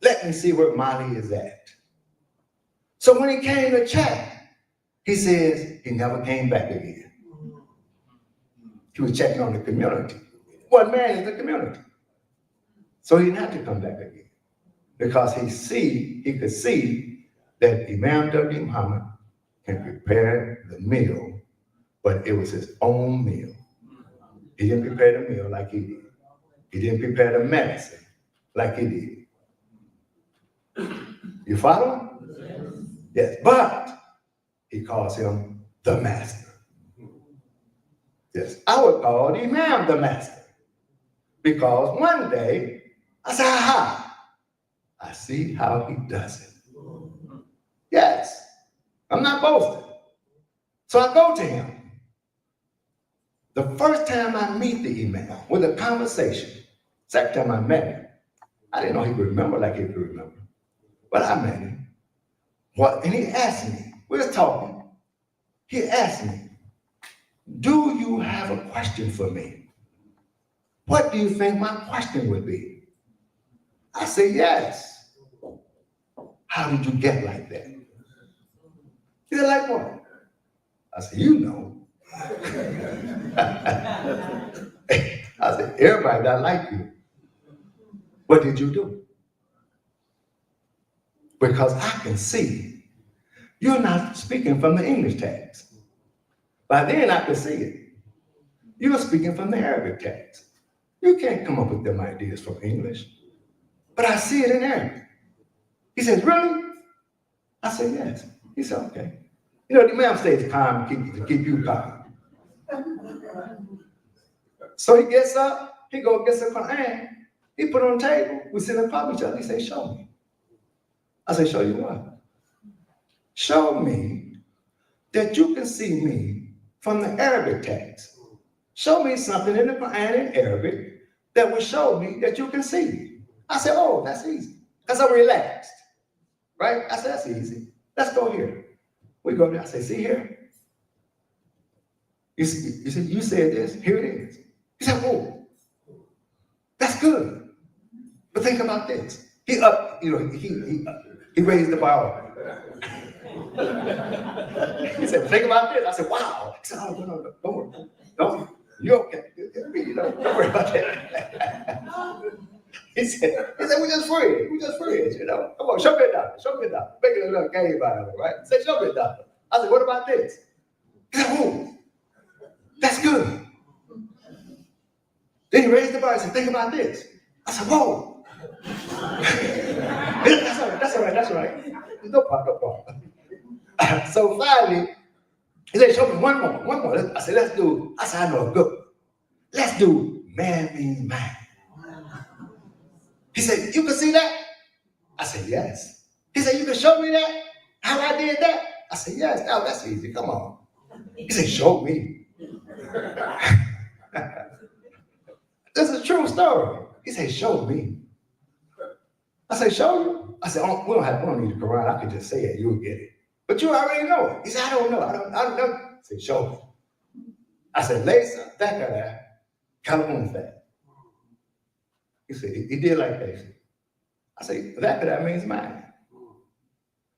Let me see where Molly is at. So when he came to check, he says he never came back again. He was checking on the community. What man is the community? So he didn't have to come back again because he could see that Imam W. Muhammad can prepare the meal, but it was his own meal. He didn't prepare the meal like he did. He didn't prepare the medicine like he did. You follow? Yes, but he calls him the master. Yes, I would call the Imam the master. Because one day, I said, aha, I see how he does it. Yes, I'm not boasting. So I go to him. The first time I meet the Imam with a conversation, second time I met him, I didn't know he could remember like he could remember. But I met him. And he asked me, we were talking. He asked me, do you have a question for me? What do you think my question would be? I said, yes. How did you get like that? He said, like what? I said, you know. I said, everybody that like you. What did you do? Because I can see you're not speaking from the English text. By then I could see it. You're speaking from the Arabic text. You can't come up with them ideas from English. But I see it in Arabic. He says, really? I said, yes. He said, okay. You know, the Imam stays calm to keep you calm. So he gets up, he goes gets a Quran, he put it on the table, we sit and talk to each other, he says, show me. I said, show you what? Show me that you can see me from the Arabic text. Show me something in the Quran in Arabic that will show me that you can see me. I said, oh, that's easy. Because I'm relaxed. Right? I said, that's easy. Let's go here. We go there. I say, see here? You said this. Here it is. He said, oh, that's good. But think about this. He raised the bar. He said, think about this. I said, wow. He said, oh, no, don't worry. Don't, you're okay. Don't worry about that. He said, we just friends. We just friends, you know. Come on, show me a dollar. Show me a dollar. Making a little game out of it, right? He said, show me a dollar. I said, what about this? He said, oh, that's good. Then he raised the bar and said, think about this. I said, whoa. That's all right. No problem. So finally, he said, show me one more. I said, let's do, I said, I know a good one. Let's do man means man. He said, you can see that? I said, yes. He said, you can show me that? How I did that? I said, yes. Oh, that's easy. Come on. He said, show me. This is a true story. He said, show me. I said, show you? I said, oh, we don't need the Quran. I could just say it. You'll get it. But you already know it. He said, I don't know. I don't know. I said, show me. I said, Lisa, that guy, California. He said, he did like that. I said, that means mine.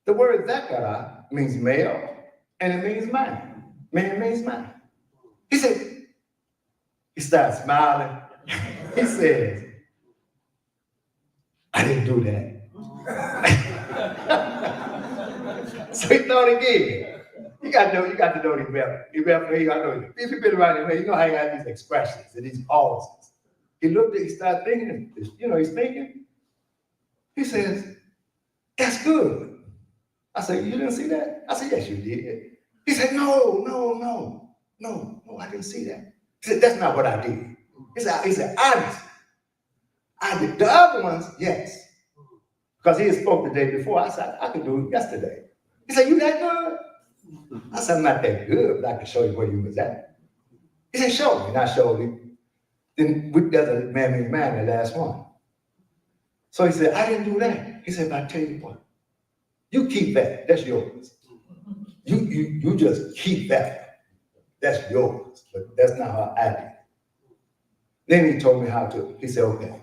The word Zakara means male, and it means mine. Man means mine. He said, he started smiling. He says, I didn't do that. So he thought again. You got to know him better. You got to know. If you've been around him, you know how he has these expressions and these pauses. He started thinking, he's thinking. He says, that's good. I said, you didn't see that? I said, yes, you did. He said, no, I didn't see that. He said, that's not what I did. He said, honest. I did. The other ones, yes. Because he had spoke the day before. I said, I could do it yesterday. He said, you that good? I said, I'm not that good, but I can show you where you was at. He said, show me. And I showed him. Then there's a man named man, the last one. So he said, I didn't do that. He said, but I tell you what, you keep that. That's yours. You just keep that. That's yours. But that's not how I did. Then he told me how to. He said, okay.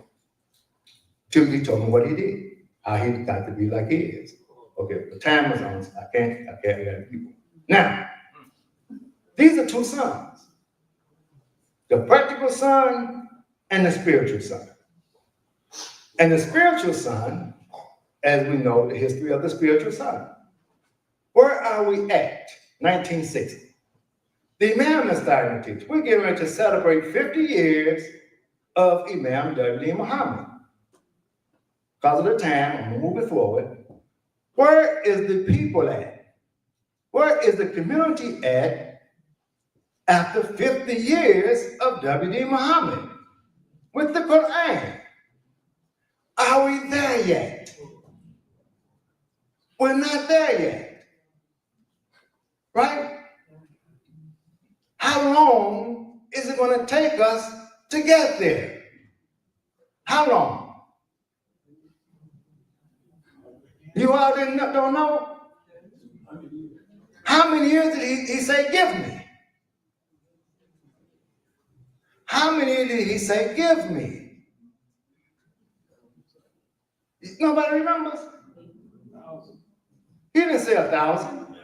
Till he told me what he did, how he got to be like he is. Okay, the time is on. I can't let people. Now, these are two sons. The practical son and the spiritual son. And the spiritual son, as we know the history of the spiritual son. Where are we at? 1960. The Imam is starting to teach. We're getting ready to celebrate 50 years of Imam W.D. Muhammad. Because of the time, I'm going to move it forward. Where is the people at? Where is the community at after 50 years of W.D. Muhammad with the Quran? Are we there yet? We're not there yet. Right? How long is it going to take us to get there? How long? You all don't know? How many years did he say, give me? How many did he say, give me? Nobody remembers? He didn't say 1,000.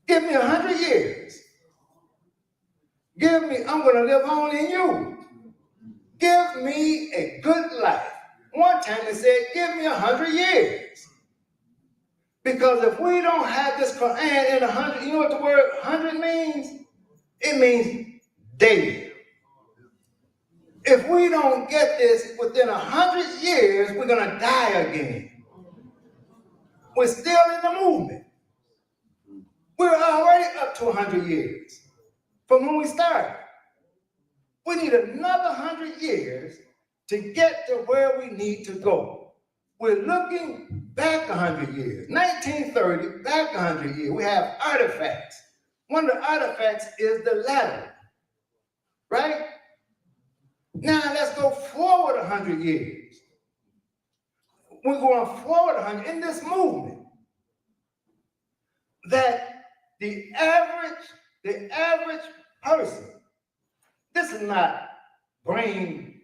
Give me 100 years. Give me, I'm going to live on in you. Give me a good life. One time he said, give me 100 years. Because if we don't have this Quran in 100, you know what the word 100 means? It means daily. If we don't get this within 100 years, we're going to die again. We're still in the movement. We're already up to 100 years from when we started. We need another 100 years to get to where we need to go. We're looking back 100 years, 1930, back 100 years. We have artifacts. One of the artifacts is the ladder, right? Now let's go forward 100 years. We're going forward 100 in this movement. That the average person, this is not brain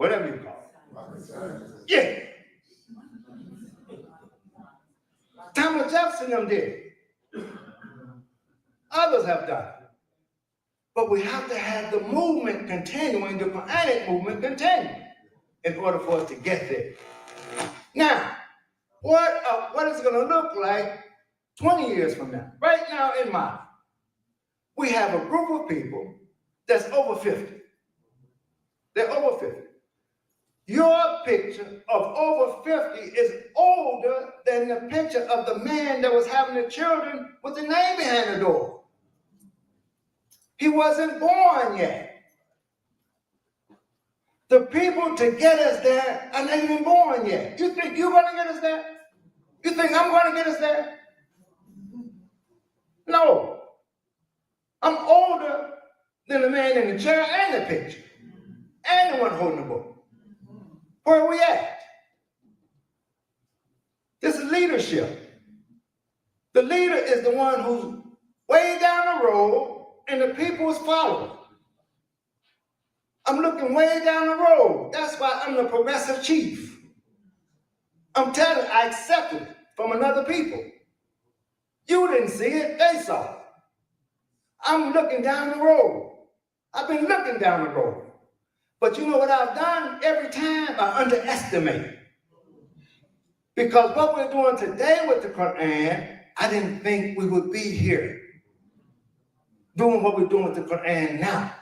whatever you call it. Yeah. Thomas Jefferson them did it. Others have done it. But we have to have the movement continuing, the Quranic movement continue in order for us to get there. Now, what is it going to look like 20 years from now? Right now in Mali, we have a group of people that's over 50. They're over 50. Your picture of over 50 is older than the picture of the man that was having the children with the name behind the door. He wasn't born yet. The people to get us there are not even born yet. You think you're going to get us there? You think I'm going to get us there? No. I'm older than the man in the chair and the picture, and the one holding the book. Where are we at? This is leadership. The leader is the one who's way down the road and the people is following. I'm looking way down the road. That's why I'm the progressive chief. I'm telling you, I accepted it from another people. You didn't see it, they saw it. I'm looking down the road. I've been looking down the road. But you know what I've done? Every time I underestimate. Because what we're doing today with the Quran, I didn't think we would be here doing what we're doing with the Quran now.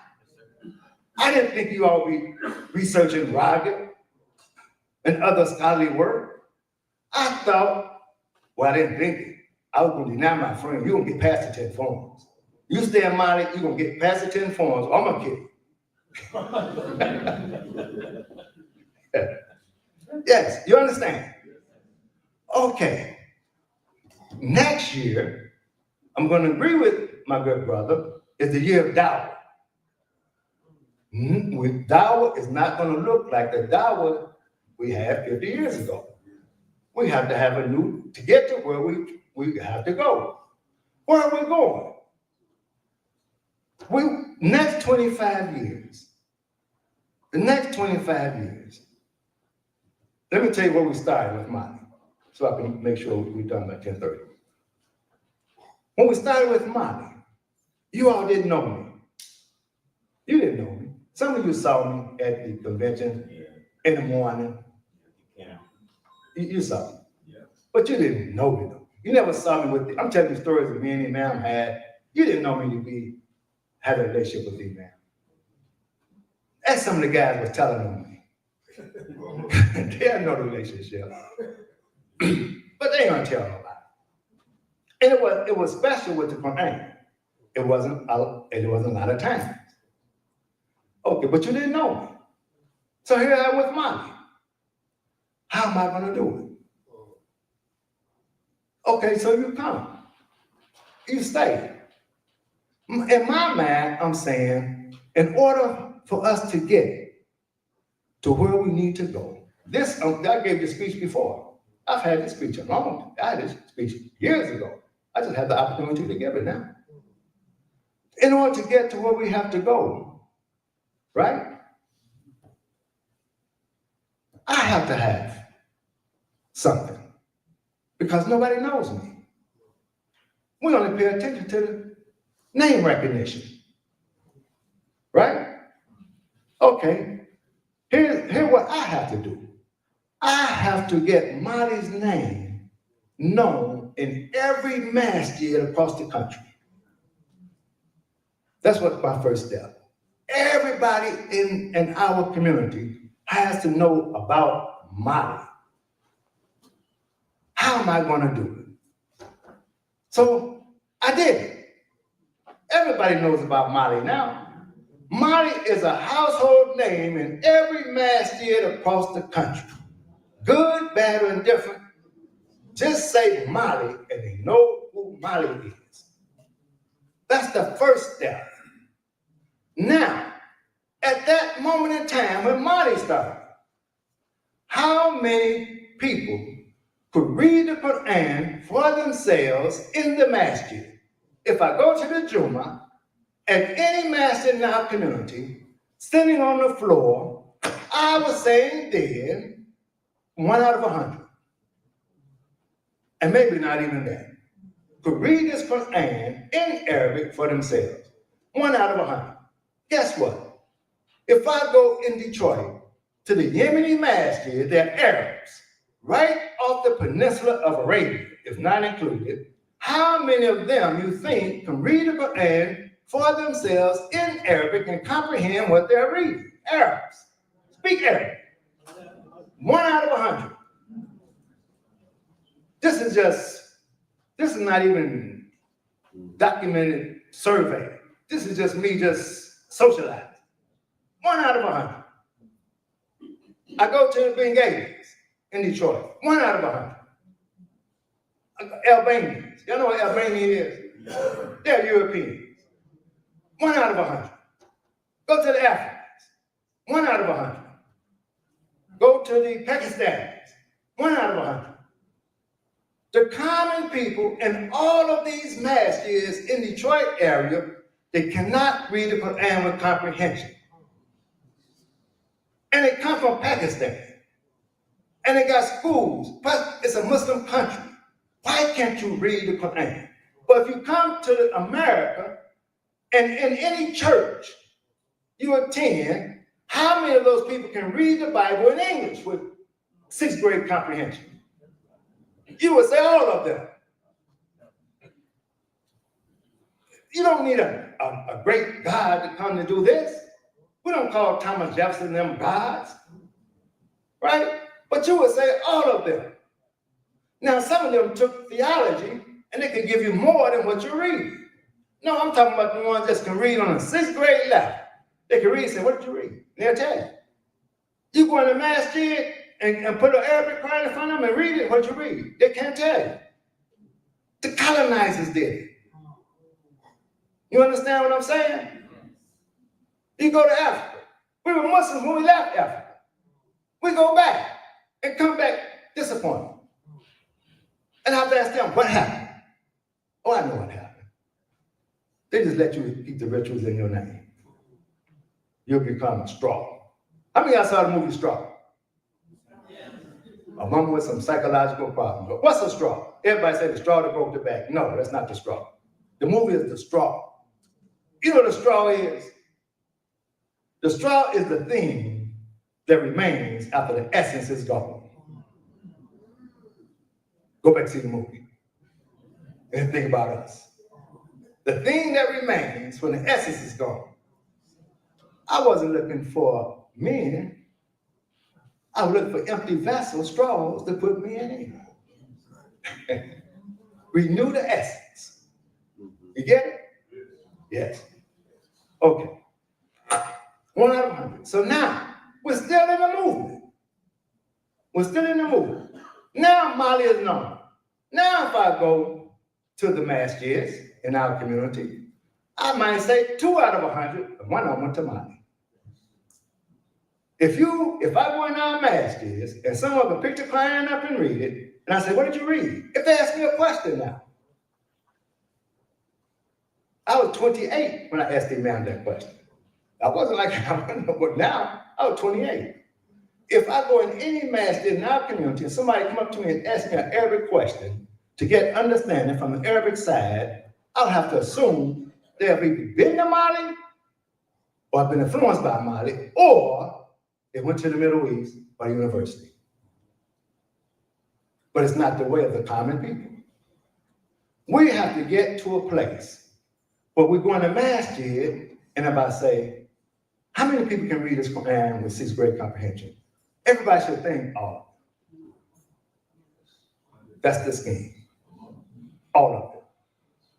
I didn't think you all be researching Raga and other scholarly work. I thought, well, I didn't think it. I was going to deny my friend, you're going to get past the 10 forms. You stay in Mali, you're going to get past the 10 forms. I'm going to kill you. Yes, you understand? Okay. Next year, I'm going to agree with my good brother, is the year of Dawah. With Dawah, it's not going to look like the Dawah we had 50 years ago. We have to have a new, to get to where we have to go. Where are we going? Next 25 years, the next 25 years, let me tell you where we started with Mali, so I can make sure we're done by 10:30. When we started with Mali, you all didn't know me. You didn't know me. Some of you saw me at the convention in the morning. You saw me. But you didn't know me though. You never saw me with I'm telling you stories that me and Imam had. You didn't know me to have a relationship with Imam. As some of the guys was telling on me. They had no relationship. But they ain't gonna tell nobody. And it was special with the Quran. It wasn't a lot of times. Okay, but you didn't know me. So here I am with Mali. How am I gonna do it? Okay, so you come. You stay. In my mind, I'm saying, in order for us to get to where we need to go, I gave this speech before. I've had this speech I had this speech years ago. I just had the opportunity to give it now. In order to get to where we have to go, right? I have to have something because nobody knows me. We only pay attention to the name recognition, right? Okay, here's what I have to do. I have to get Mali's name known in every masjid across the country. That's what my first step. Everybody in our community has to know about Mali. How am I going to do it? So I did it. Everybody knows about Mali now. Mali is a household name in every masjid across the country. Good, bad, or indifferent. Just say Mali and they know who Mali is. That's the first step. Now, at that moment in time when Mali started, how many people could read the Quran for themselves in the masjid? If I go to the Jummah, at any masjid in our community, sitting on the floor, I I was saying then, 1 out of 100, and maybe not even that, could read this Quran in Arabic for themselves. 1 out of 100. Guess what? If I go in Detroit to the Yemeni masjid, they're Arabs, right off the peninsula of Arabia, if not included. How many of them you think can read the Quran for themselves in Arabic and comprehend what they're reading? Arabs. Speak Arabic. 1 out of 100. This is not even documented survey. This is just me just socializing. 1 out of 100. I go to the Bengalis in Detroit. 1 out of 100. Albanians. Y'all know what Albania is? They're Europeans. 1 out of 100. Go to the Africans. 1 out of 100. Go to the Pakistanis. 1 out of 100. The common people in all of these masjids in the Detroit area, they cannot read the Quran with comprehension. And they come from Pakistan. And they got schools, but it's a Muslim country. Why can't you read the Quran? But if you come to America, and in any church you attend, how many of those people can read the Bible in English with 6th grade comprehension? You would say all of them. You don't need a great God to come to do this. We don't call Thomas Jefferson them gods, right? But you would say all of them. Now, some of them took theology, and they can give you more than what you read. No, I'm talking about the ones that can read on a 6th grade level. They can read and say, what did you read? And they'll tell you. You go in the masjid and put an Arabic Quran in front of them and read it, what you read. They can't tell you. The colonizers did it. You understand what I'm saying? You go to Africa. We were Muslims when we left Africa. We go back and come back disappointed. And I have to ask them, what happened? Oh, I know what happened. They just let you keep the rituals in your name. You'll become strong. How many of y'all saw the movie Straw? A woman with some psychological problems. What's a straw? Everybody say the straw that broke the back. No, that's not the straw. The movie is the straw. You know what the straw is? The straw is the thing that remains after the essence is gone. Go back to see the movie and think about us. The thing that remains when the essence is gone. I wasn't looking for men. I was looking for empty vessels, straws to put me in. Renew the essence. You get it? Yes. Okay. 1 out of 100. So now, we're still in the movement. We're still in the movement. Now Mali is known. Now if I go to the masjids in our community, I might say 2 out of 100, and 1 of them went to Mali. If I go in our masjids and someone can pick the Quran up and read it, and I say, what did you read? If they ask me a question now. I was 28 when I asked the man that question. I wasn't like, but now I was 28. If I go in any masjid in our community and somebody come up to me and ask me an Arabic question to get understanding from the Arabic side, I'll have to assume they have either been to Mali or have been influenced by Mali, or they went to the Middle East or university. But it's not the way of the common people. We have to get to a place where we go in a masjid and if I say, how many people can read this Quran with 6th grade comprehension? Everybody should think, oh, that's the scheme. All of them.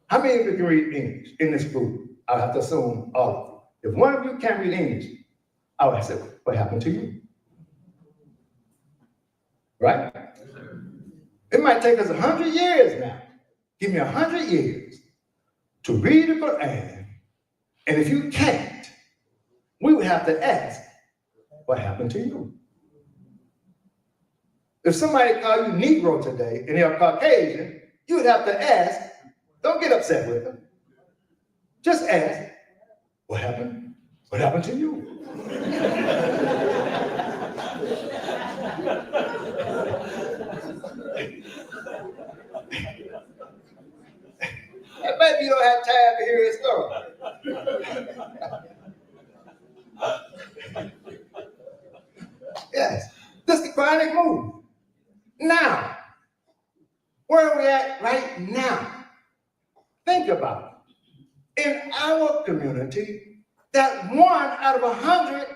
How many of you can read English in this group? I have to assume all of them. If one of you can't read English, I would say, what happened to you? Right? It might take us 100 years now. Give me 100 years to read the Quran. And if you can't, we would have to ask, what happened to you? If somebody called you Negro today and they're Caucasian, you would have to ask, don't get upset with them. Just ask, what happened What happened to you? And maybe you don't have time to hear his story. Yes, this is the chronic movement. Now, where are we at right now? Think about it. In our community, that 1 out of 100,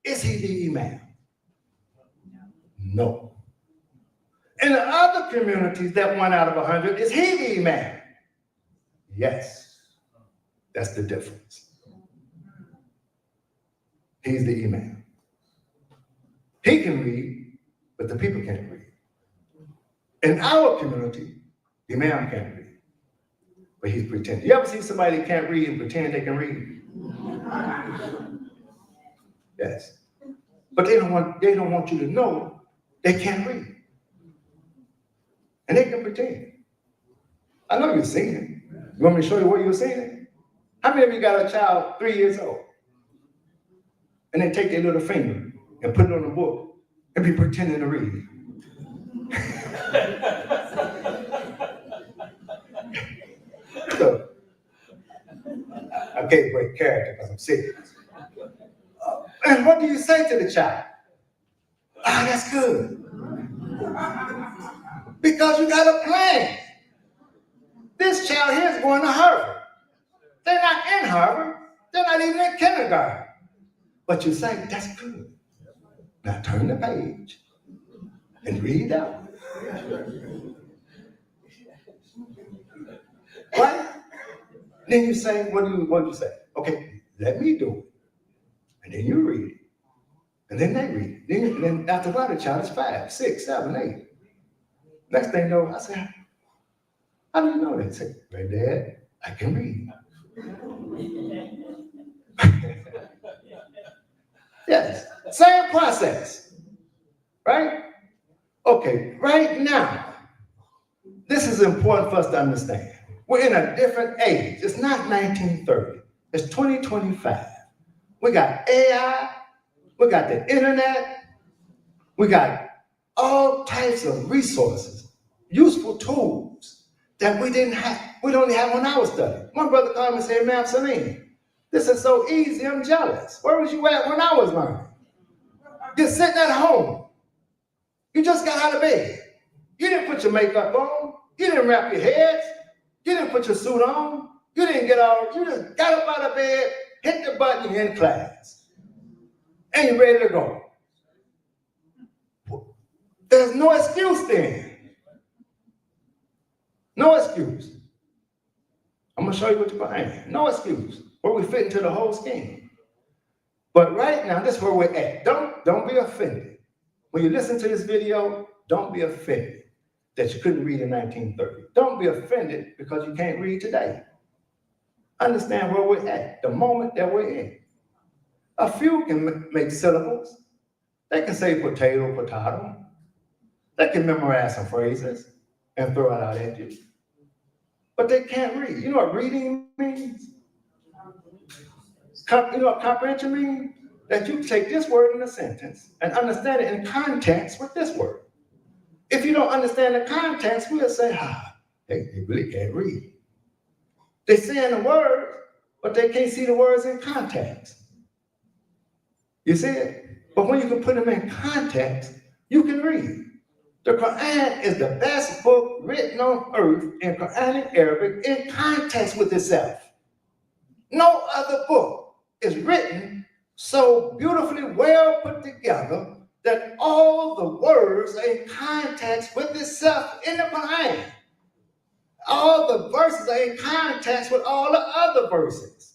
is he the imam? No. In the other communities, that 1 out of 100, is he the imam? Yes. That's the difference. He's the imam. He can read, but the people can't read. In our community, the imam can't read, but he's pretending. You ever see somebody that can't read and pretend they can read? Yes. But they don't want you to know they can't read. And they can pretend. I know you've seen it. You want me to show you where you've seen it? How many of you got a child 3 years old? And they take their little finger and put it on a book and be pretending to read. So, I can't break character because I'm serious. And what do you say to the child? Ah, that's good. Because you got a plan. This child here is going to Harvard. They're not in Harvard. They're not even in kindergarten. But you say, that's good. Now turn the page and read out. Right? Then you say, what do you say? Okay, let me do it. And then you read it. And then they read it. Then after a while, the child is 5, 6, 7, 8. Next thing you know, I say, how do you know that? I say, well, Dad, I can read. Yes, same process, right? Okay, right now, this is important for us to understand. We're in a different age. It's not 1930. It's 2025. We got AI, we got the internet, we got all types of resources, useful tools that we don't have when I was studying. One brother called me and said, "Ma'am Salim, this is so easy, I'm jealous. Where was you at when I was learning? Just sitting at home. You just got out of bed. You didn't put your makeup on. You didn't wrap your heads. You didn't put your suit on. You didn't you just got up out of bed, hit the button, you're in class. And you're ready to go." There's no excuse then. No excuse. I'm gonna show you what you're behind. No excuse. Where we fit into the whole scheme. But right now, this is where we're at. Don't be offended. When you listen to this video, don't be offended that you couldn't read in 1930. Don't be offended because you can't read today. Understand where we're at, the moment that we're in. A few can make syllables. They can say potato, potato. They can memorize some phrases and throw it out at you. But they can't read. You know what reading means? You know what comprehension means? That you take this word in a sentence and understand it in context with this word. If you don't understand the context, we'll say, they really can't read. They're saying the words, but they can't see the words in context. You see it? But when you can put them in context, you can read. The Quran is the best book written on earth in Quranic Arabic in context with itself. No other book is written so beautifully well put together that all the words are in context with itself in the Quran. All the verses are in context with all the other verses.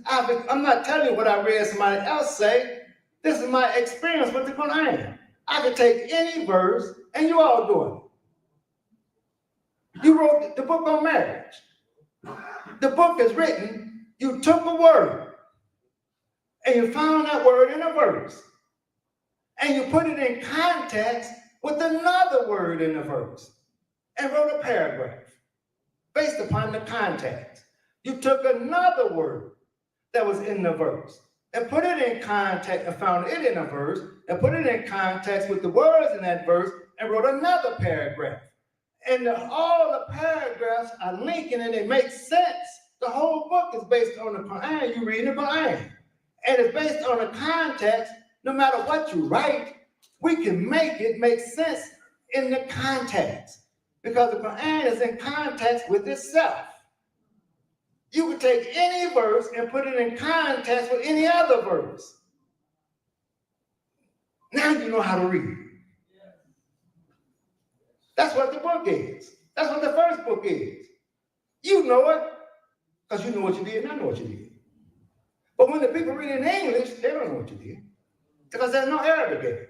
I'm not telling you what I read somebody else say. This is my experience with the Quran. I could take any verse and you all doing it. You wrote the book on marriage. The book is written, you took a word and you found that word in a verse and you put it in context with another word in the verse and wrote a paragraph based upon the context. You took another word that was in the verse and put it in context and found it in a verse and put it in context with the words in that verse and wrote another paragraph. And all the paragraphs are linking and they make sense. The whole book is based on the Quran. You read the Quran. And it's based on the context. No matter what you write, we can make it make sense in the context. Because the Quran is in context with itself. You can take any verse and put it in context with any other verse. Now you know how to read. That's what the book is. That's what the first book is. You know it, because you know what you did and I know what you did. But when the people read in English, they don't know what you did, because there's no Arabic in it.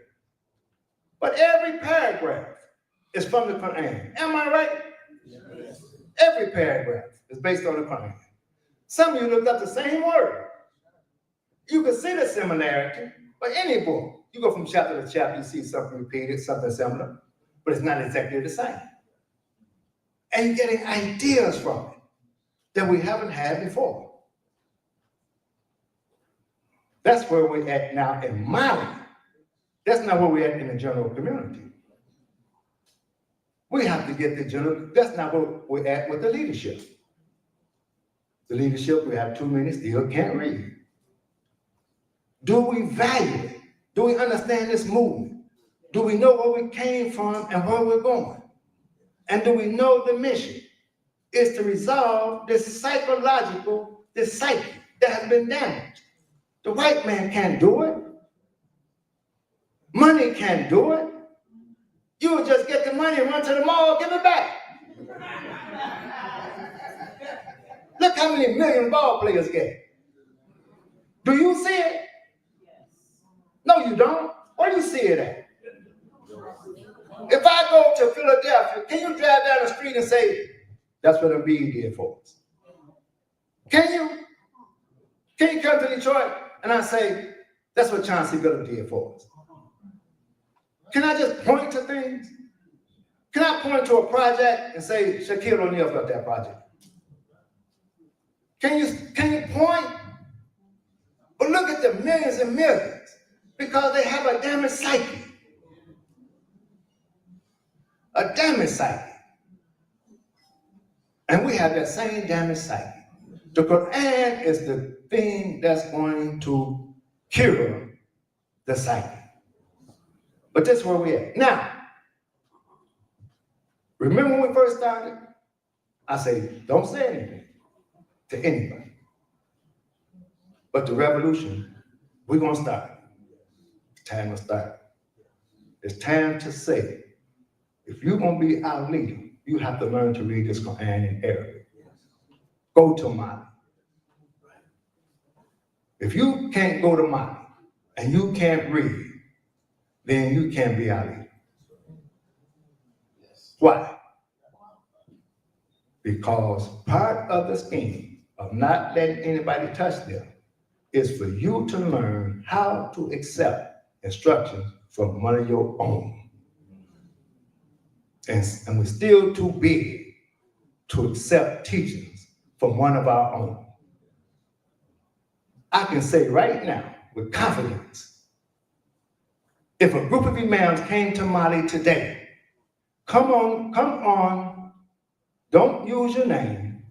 But every paragraph is from the Quran. Am I right? Yes. Every paragraph is based on the Quran. Some of you looked up the same word. You can see the similarity, but any book, you go from chapter to chapter, you see something repeated, something similar, but it's not exactly the same. And you're getting ideas from it that we haven't had before. That's where we're at now in Mali. That's not where we're at in the general community. We have to get the general, that's not where we're at with the leadership. The leadership, we have too many still can't read. Do we value it? Do we understand this movement? Do we know where we came from and where we're going? And do we know the mission is to resolve this psychological, this psyche that has been damaged? The white man can't do it. Money can't do it. You would just get the money and run to the mall, give it back. Look how many million ball players get. Do you see it? No, you don't. Where do you see it at? If I go to Philadelphia, can you drive down the street and say, that's what a bee did for us? Can you? Can you come to Detroit and I say, that's what Chauncey Billups did for us? Can I just point to things? Can I point to a project and say, Shaquille O'Neal got that project? Can you point? But look at the millions and millions, because they have a damaged psyche. A damaged psyche. And we have that same damaged psyche. The Quran is the thing that's going to cure the psyche. But that's where we're at. Now, remember when we first started? I say, don't say anything to anybody. But the revolution, we're going to start. It's time to start. It's time to say, if you're going to be our leader, you have to learn to read this Quran in Arabic. Go to Mali. If you can't go to Mali and you can't read, then you can't be our leader. Why? Because part of the scheme of not letting anybody touch them is for you to learn how to accept instructions from one of your own. And we're still too big to accept teachings from one of our own. I can say right now with confidence, if a group of imams came to Mali today, come on, don't use your name.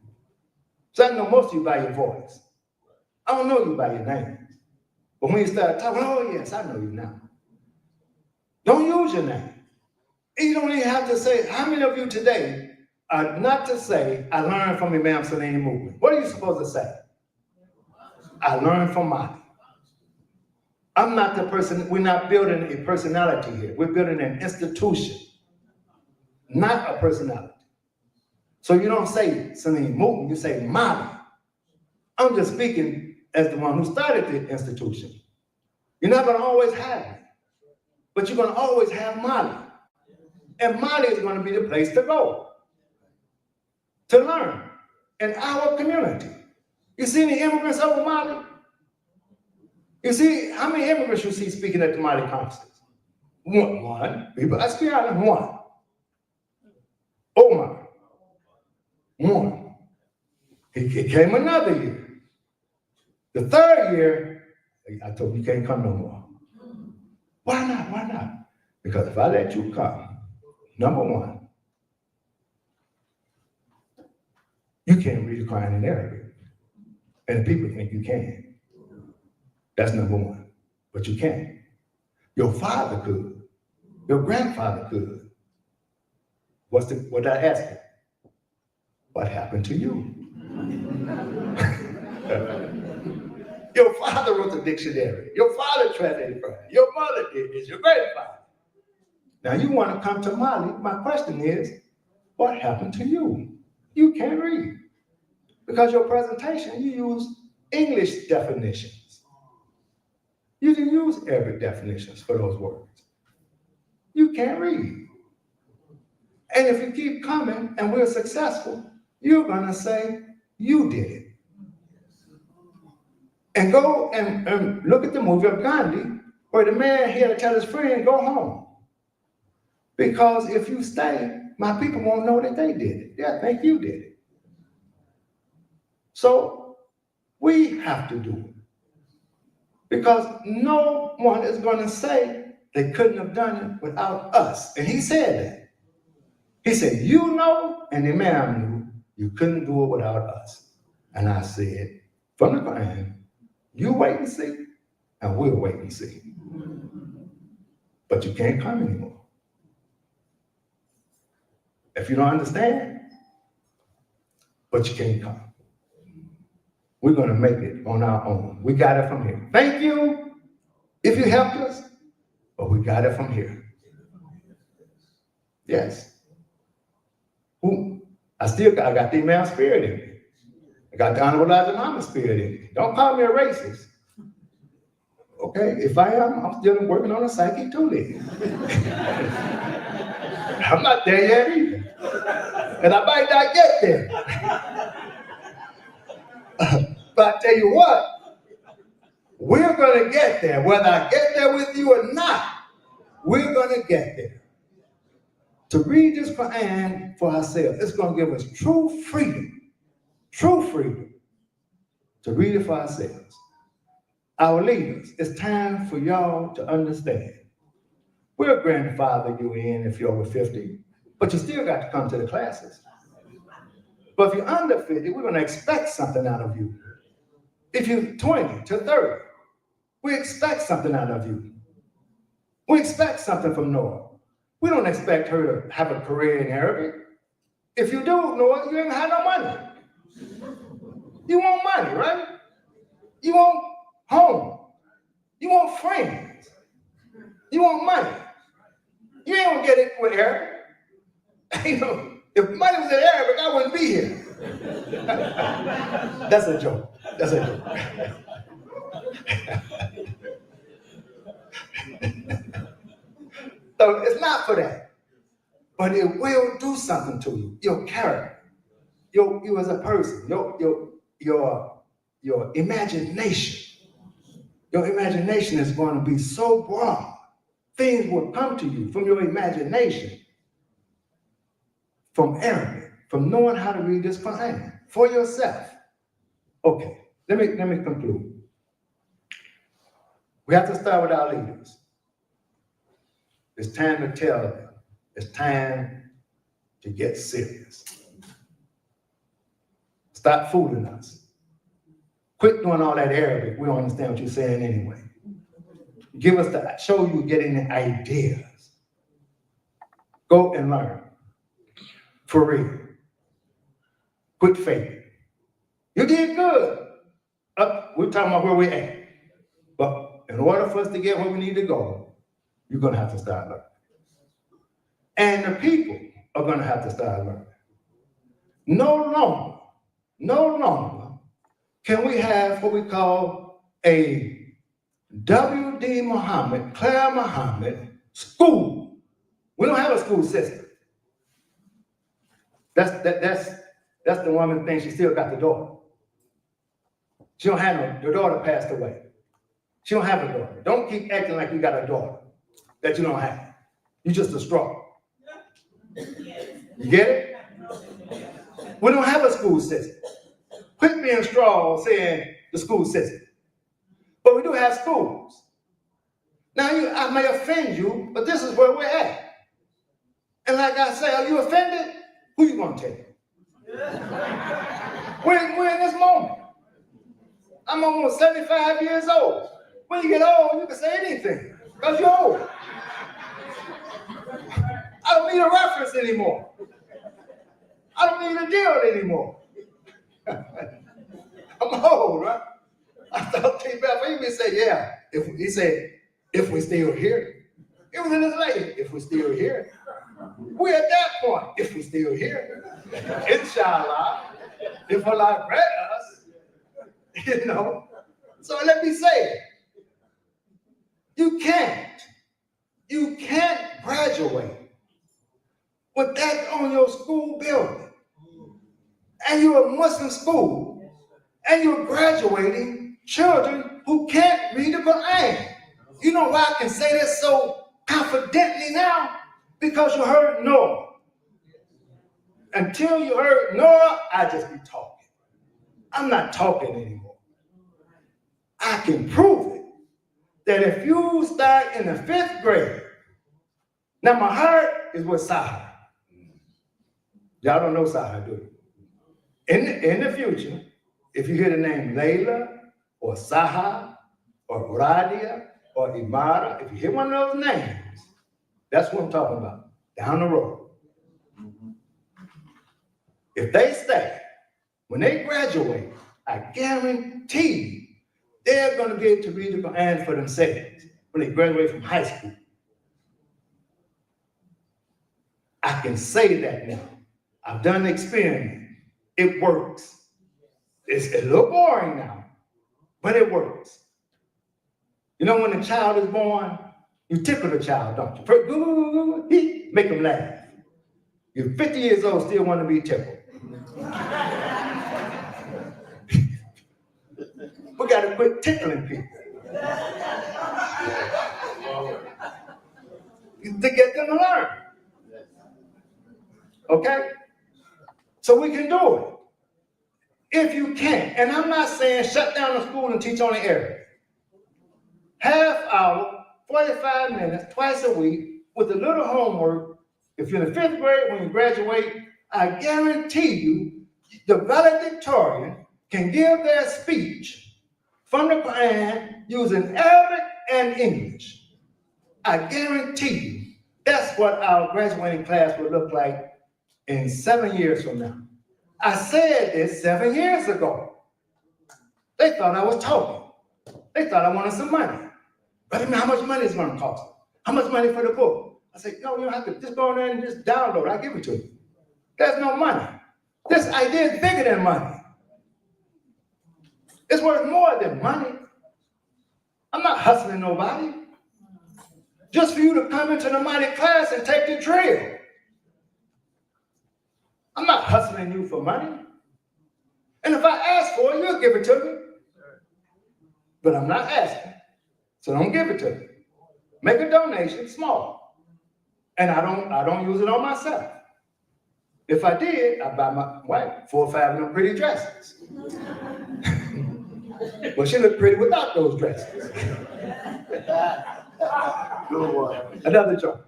So I know most of you by your voice. I don't know you by your name. But when you start talking, oh yes, I know you now. Don't use your name. You don't even have to say, how many of you today are not to say, I learned from Imam Salini movement? What are you supposed to say? I learned from Mali. I'm not the person, we're not building a personality here. We're building an institution, not a personality. So you don't say Salini movement, you say Mali. I'm just speaking as the one who started the institution. You're not going to always have me, but you're going to always have Mali. And Mali is going to be the place to go, to learn in our community. You see any immigrants over Mali? You see, how many immigrants you see speaking at the Mali conferences? One. People, let's be honest, one. Omar, one. He came another year. The third year, I told you, you can't come no more. Why not? Why not? Because if I let you come, number one, you can't read the Quran in Arabic. And the people think you can. That's number one. But you can't. Your father could. Your grandfather could. What I asked him? What happened to you? Your father wrote the dictionary. Your father translated Quran. Your mother did this. Your grandfather. Now you want to come to Mali. My question is, what happened to you? You can't read. Because your presentation, you use English definitions. You didn't use Arabic definitions for those words. You can't read. And if you keep coming and we're successful, you're going to say, you did it. And go and look at the movie of Gandhi, where the man had to tell his friend, go home. Because if you stay, my people won't know that they did it. They'll think you did it. So we have to do it. Because no one is going to say they couldn't have done it without us. And he said that. He said, you know, and the man knew you couldn't do it without us. And I said, from the Quran, you wait and see, and we'll wait and see. But you can't come anymore. If you don't understand, but you can't come. We're going to make it on our own. We got it from here. Thank you if you helped us, but we got it from here. Yes. I got the Imam spirit in me. I got the Honorable Elijah Muhammad spirit in me. Don't call me a racist. Okay, if I am, I'm still working on a psyche too then. I'm not there yet either. And I might not get there. But I tell you what, we're going to get there. Whether I get there with you or not, we're going to get there. To read this Quran for ourselves, it's going to give us true freedom to read it for ourselves. Our leaders, it's time for y'all to understand. We'll grandfather you in if you're over 50, but you still got to come to the classes. But if you're under 50, we're going to expect something out of you. If you're 20 to 30, we expect something out of you. We expect something from Noah. We don't expect her to have a career in Arabic. If you do, Noah, you ain't have no money. You want money, right? You want home. You want friends. You want money. You ain't gonna get it with Arabic. You know, if money was in Arabic, I wouldn't be here. That's a joke. That's a joke. So it's not for that. But it will do something to you. Your character. You as a person. Your imagination. Your imagination is going to be so broad. Things will come to you from your imagination. From Arabic. From knowing how to read this Quran. For yourself. Okay. Let me conclude. We have to start with our leaders. It's time to tell them. It's time to get serious. Stop fooling us. Quit doing all that Arabic. We don't understand what you're saying anyway. Give us show you getting the ideas. Go and learn. For real. Quit faking. You did good. We're talking about where we're at. But in order for us to get where we need to go, you're going to have to start learning. And the people are going to have to start learning. No longer can we have what we call a W.D. Muhammad, Claire Muhammad school. We don't have a school system. That's the woman thing. She still got the daughter. She don't have your daughter passed away. She don't have a daughter. Don't keep acting like you got a daughter that you don't have. You're just a straw. You get it? We don't have a school system. Quit being straw saying the school system. But we do have schools. Now, I may offend you, but this is where we're at. And like I say, are you offended? Who you gonna tell? We're in this moment. I'm almost 75 years old. When you get old, you can say anything, because you're old. I don't need a reference anymore. I don't need a deal anymore. I'm old, right? I thought T-Bell, he say, yeah. He said, if we're still here. It was in his lady, if we're still here. We're at that point, if we're still here. Inshallah, if Allah grant us, you know. So let me say it. You can't graduate with that on your school building. And you're a Muslim school, and you're graduating children who can't read the Quran. You know why I can say this so confidently now? Because you heard Noah. Until you heard Noah, I just be talking. I'm not talking anymore. I can prove it that if you start in the 5th grade, now my heart is with Sahar. Y'all don't know Sahar, do you? In the future, if you hear the name Layla or Sahar or Radia or Imara, if you hear one of those names, that's what I'm talking about, down the road. If they stay, when they graduate, I guarantee you, they're going to be able to read the Quran for themselves when they graduate from high school. I can say that now. I've done the experiment. It works. It's a little boring now, but it works. You know, when a child is born, you tickle the child, don't you? First, make them laugh. You're 50 years old, still want to be tickled. We got to quit tickling people. To get them to learn. Okay? So we can do it. If you can. And I'm not saying shut down the school and teach only Arabic. Half hour, 45 minutes, twice a week, with a little homework. If you're in the 5th grade, when you graduate, I guarantee you, the valedictorian can give their speech from the Quran using Arabic and English. I guarantee you, that's what our graduating class will look like in 7 years from now. I said this 7 years ago. They thought I was talking. They thought I wanted some money. But I mean, how much money is it going to cost? How much money for the book? I said, no, you don't have to just go in there and just download it. I'll give it to you. There's no money. This idea is bigger than money. It's worth more than money. I'm not hustling nobody. Just for you to come into the mighty class and take the drill. I'm not hustling you for money. And if I ask for it, you'll give it to me. But I'm not asking. So don't give it to me. Make a donation, small. And I don't use it on myself. If I did, I'd buy my wife 4 or 5 of them pretty dresses. Well, she looked pretty without those dresses. Another joke.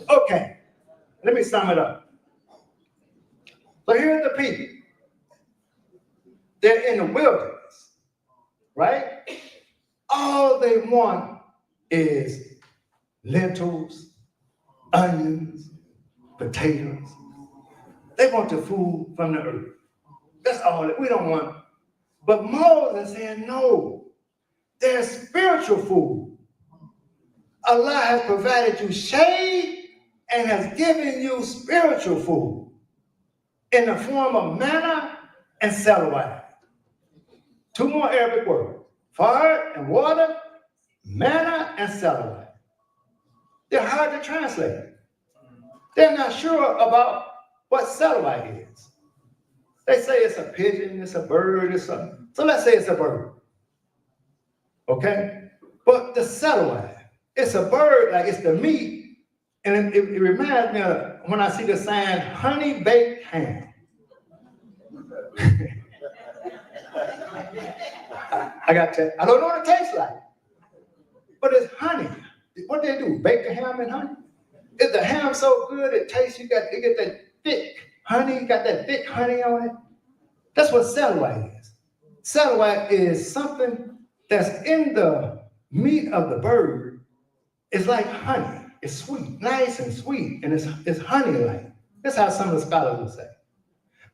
Okay, let me sum it up. So here are the people. They're in the wilderness, right? All they want is lentils, onions, potatoes. They want the food from the earth. That's all that we don't want. But Moses said, no, there's spiritual food. Allah has provided you shade and has given you spiritual food in the form of manna and salawat. 2 more Arabic words, fire and water, manna and salawat. They're hard to translate. They're not sure about what salawat is. They say it's a pigeon, it's a bird, it's something. So let's say it's a bird. Okay? But the salawat, it's a bird, like it's the meat. And it reminds me of when I see the sign, honey baked ham. I got to, I don't know what it tastes like, but it's honey. What they do, bake the ham in honey? Is the ham so good it tastes, you get that thick honey, you got that thick honey on it? That's what cellulite is. Cellulite is something that's in the meat of the bird. It's like honey. It's sweet, nice and sweet, and it's honey-like. That's how some of the scholars would say.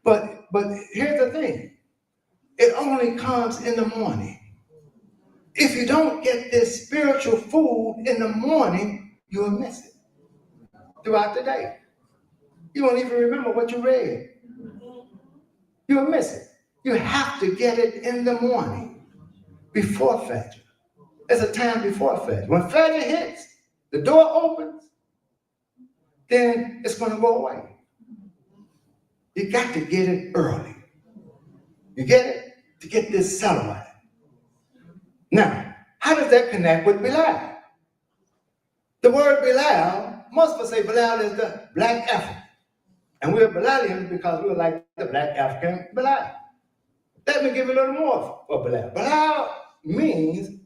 But here's the thing. It only comes in the morning. If you don't get this spiritual food in the morning, you'll miss it throughout the day. You won't even remember what you read. You'll miss it. You have to get it in the morning, before Fajr. There's a time before Fajr. When Fajr hits, the door opens, then it's going to go away. You got to get it early. You get it? To get this cellulite. Now, how does that connect with Bilal? The word Bilal, most of us say Bilal is the black African. And we're Bilalians because we're like the black African Bilal. Let me give you a little more for Bilal. Bilal means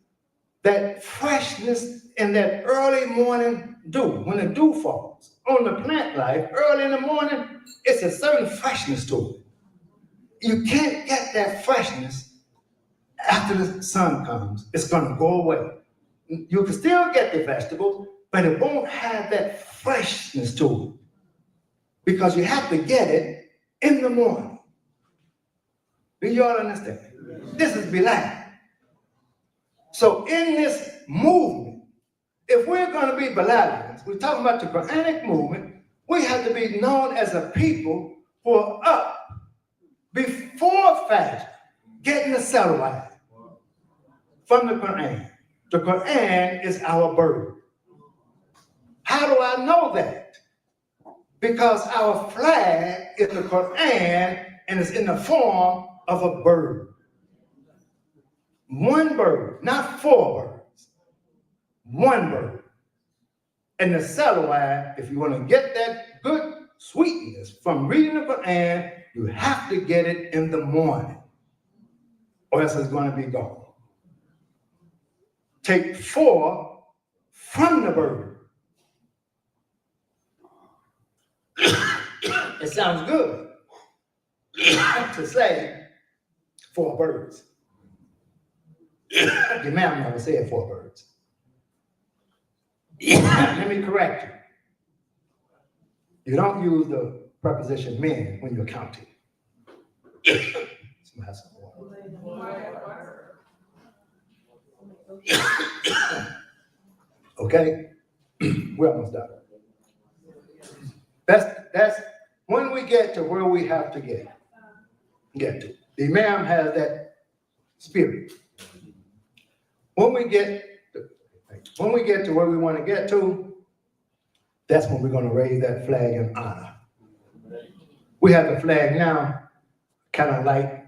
that freshness in that early morning dew, when the dew falls on the plant life, early in the morning, it's a certain freshness to it. You can't get that freshness after the sun comes. It's going to go away. You can still get the vegetables, but it won't have that freshness to it because you have to get it in the morning. Do you all understand? This is Bilal. So in this movement, if we're going to be Bilalians, we're talking about the Quranic movement, we have to be known as a people who are up before Fajr, getting the cellulite from the Quran. The Quran is our bird. How do I know that? Because our flag is the Quran and it's in the form of a bird. One bird, not four birds. One bird. And the cellulite, if you want to get that good sweetness from reading the Quran, you have to get it in the morning, or else it's going to be gone. Take 4 from the bird. It sounds good to say 4 birds. The man never said 4 birds. Let me correct you. You don't use the preposition men when you're counting. Okay? We're almost done. That's when we get to where we have to get to. The Imam has that spirit. When we get to where we want to get to, that's when we're going to raise that flag in honor. We have the flag now, kind of like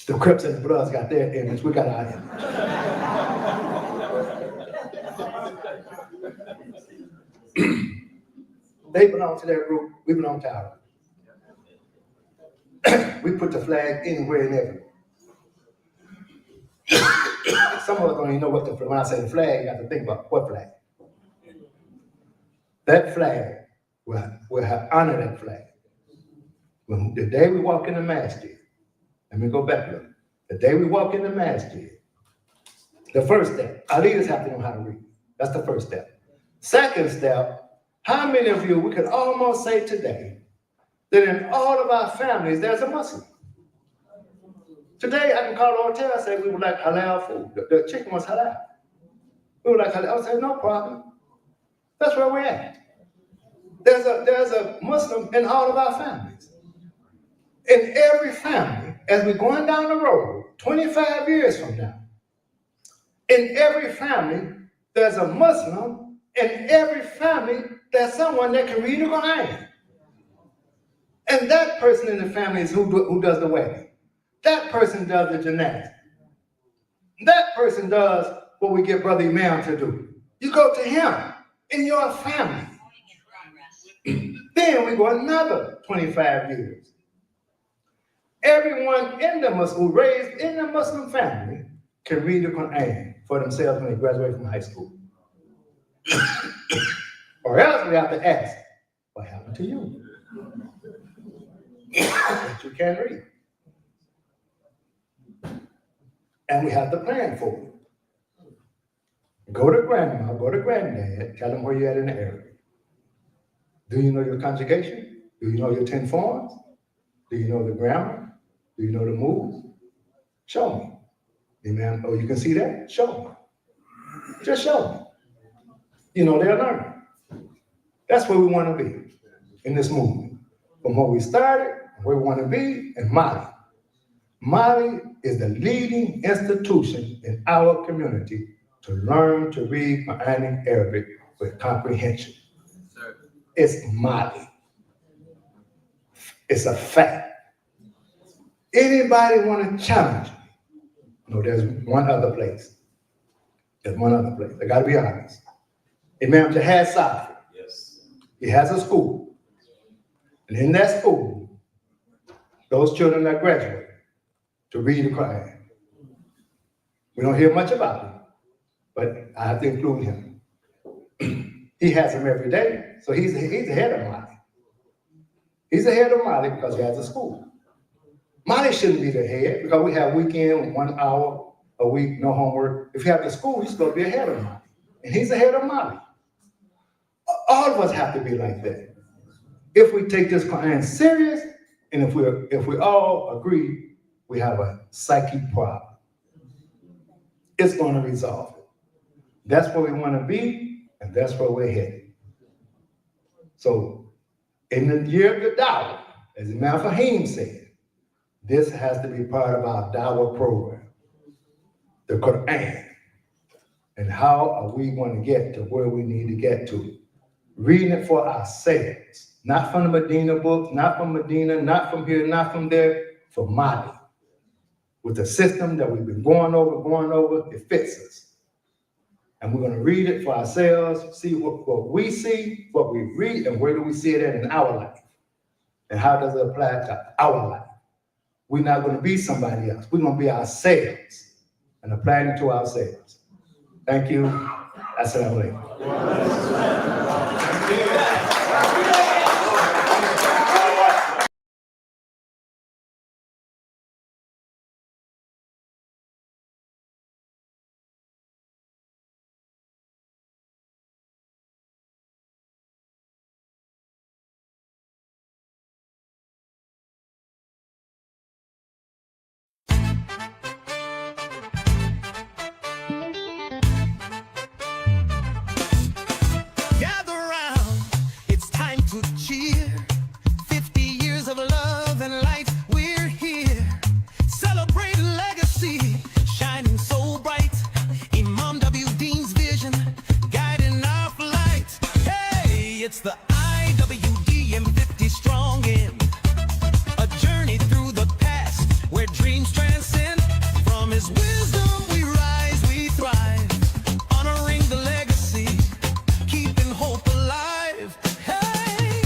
the Crips and the Bloods got their image. We got our image. They belong to their group. We belong to ours. We put the flag anywhere and everywhere. Some of us don't even know what the flag. When I say the flag, you have to think about what flag. That flag, we'll have honor that flag. When the day we walk in the masjid, let me go back a little. The day we walk in the masjid, the first step, our leaders have to know how to read. That's the first step. Second step, how many of you, we could almost say today, that in all of our families, there's a Muslim. Today, I can call the hotel and say we would like halal food. The chicken was halal. We would like halal. I say, no problem. That's where we're at. There's a Muslim in all of our families. In every family, as we're going down the road, 25 years from now, in every family, there's a Muslim. In every family, there's someone that can read the Quran. And that person in the family is who does the wedding. That person does the gymnastics. That person does what we get Brother Imam to do. You go to him in your family. Then we go another 25 years. everyone in the Muslim, raised in the Muslim family, can read the Quran for themselves when they graduate from high school. Or else we have to ask, what happened to you? That you can't read. And we have to plan for it. Go to grandma, go to granddad, tell them where you're at in the area. Do you know your conjugation? Do you know your 10 forms? Do you know the grammar? Do you know the moves? Show me. Amen. Oh, you can see that? Show me. Just show me. You know, they'll learn. That's where we want to be in this movement. From where we started, where we want to be, in Mali. Mali is the leading institution in our community to learn to read Quranic Arabic with comprehension. It's Mali. It's a fact. Anybody want to challenge me? No, there's one other place. There's one other place. I got to be honest. Imam Jihad Safi. Yes. He has a school. And in that school, those children that graduate to read the Quran. We don't hear much about him, but I have to include him. He has them every day, so he's the head of Mali. He's the head of Mali because he has a school. Mali shouldn't be the head because we have weekend, 1 hour a week, no homework. If you have the school, you're supposed to be a head of Mali. And he's the head of Mali. All of us have to be like that. If we take this Quran serious, and if we all agree we have a psyche problem, it's going to resolve it. That's where we want to be, and that's where we're headed. So, in the year of the Dawah, as Imam Fahim said, this has to be part of our Dawah program, the Quran. And how are we going to get to where we need to get to? Reading it for ourselves, not from the Medina books, not from Medina, not from here, not from there, for Mali. With the system that we've been going over, it fits us. And we're going to read it for ourselves, see what we see, what we read, and where do we see it at in our life? And how does it apply to our life? We're not going to be somebody else. We're going to be ourselves and applying it to ourselves. Thank you. Assalamu alaikum. Gather round, it's time to cheer. 50 years of love and light, we're here. Celebrate legacy, shining so bright. Imam W. Dean's vision, guiding our flight. Hey, it's the IWD 50 strong in. A journey through the past, where dreams transcend. From his wisdom we rise, we thrive. Honoring the legacy, keeping hope alive. Hey!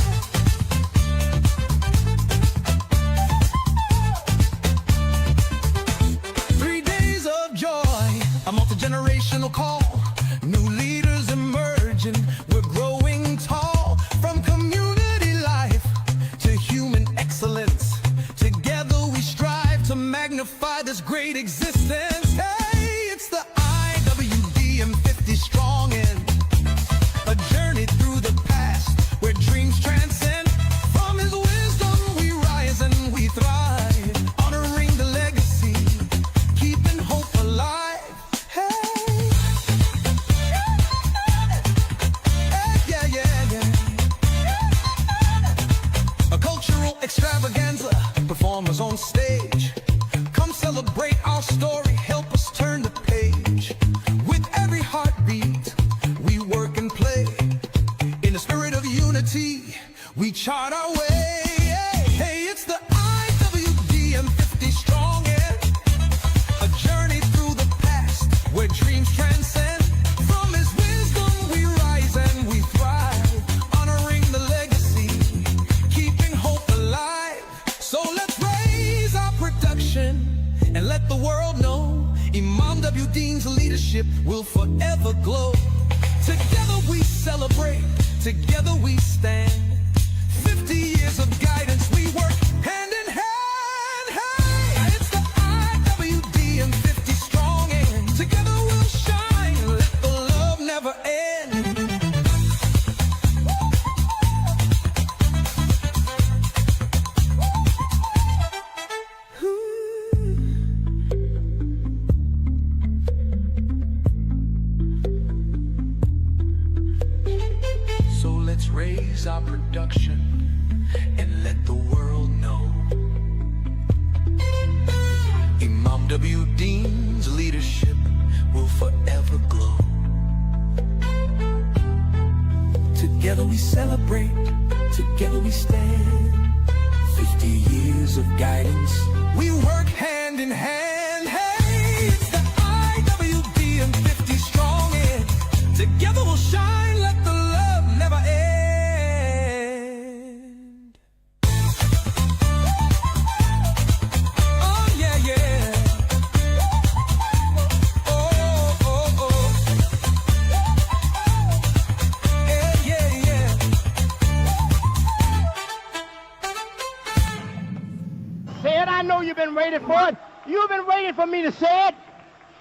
3 days of joy, a multi-generational call. New leaders emerging, we're growing tall. From community life to human excellence, together we strive to magnify this great existence. Hey, it's the IWD 50 strong in. A journey through the past, where dreams transcend. From his wisdom we rise and we thrive. Honoring the legacy, keeping hope alive. Hey, yeah, yeah, yeah. A cultural extravaganza, performers on stage. Come celebrate our story, help us turn the page. With every heartbeat, we work and play. In the spirit of unity, we chart our way. Hey, it's the IWD 50 strong in. A journey through the past, where dreams transcend. From his wisdom we rise and we thrive. Honoring the legacy, keeping hope alive. So let's raise our W. Dean's leadership will forever glow. Together we celebrate, together we stand. 50 years of guidance, we work hand in hand. Hey, it's the IWD and 50 strong, and together we'll shine. Let the love never end. So let's raise our production and let the world know Imam W. Dean's leadership will forever glow. Together we celebrate, together we stand. 50 years of guidance, we work hand in hand. Hey, it's the IWD and 50 strong, and together we'll shine. Let the love never end. Oh yeah, yeah. Oh, oh, oh. Yeah, yeah, yeah. Say it, I know you've been waiting for it. You've been waiting for me to say it.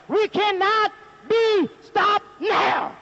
We cannot be stopped now.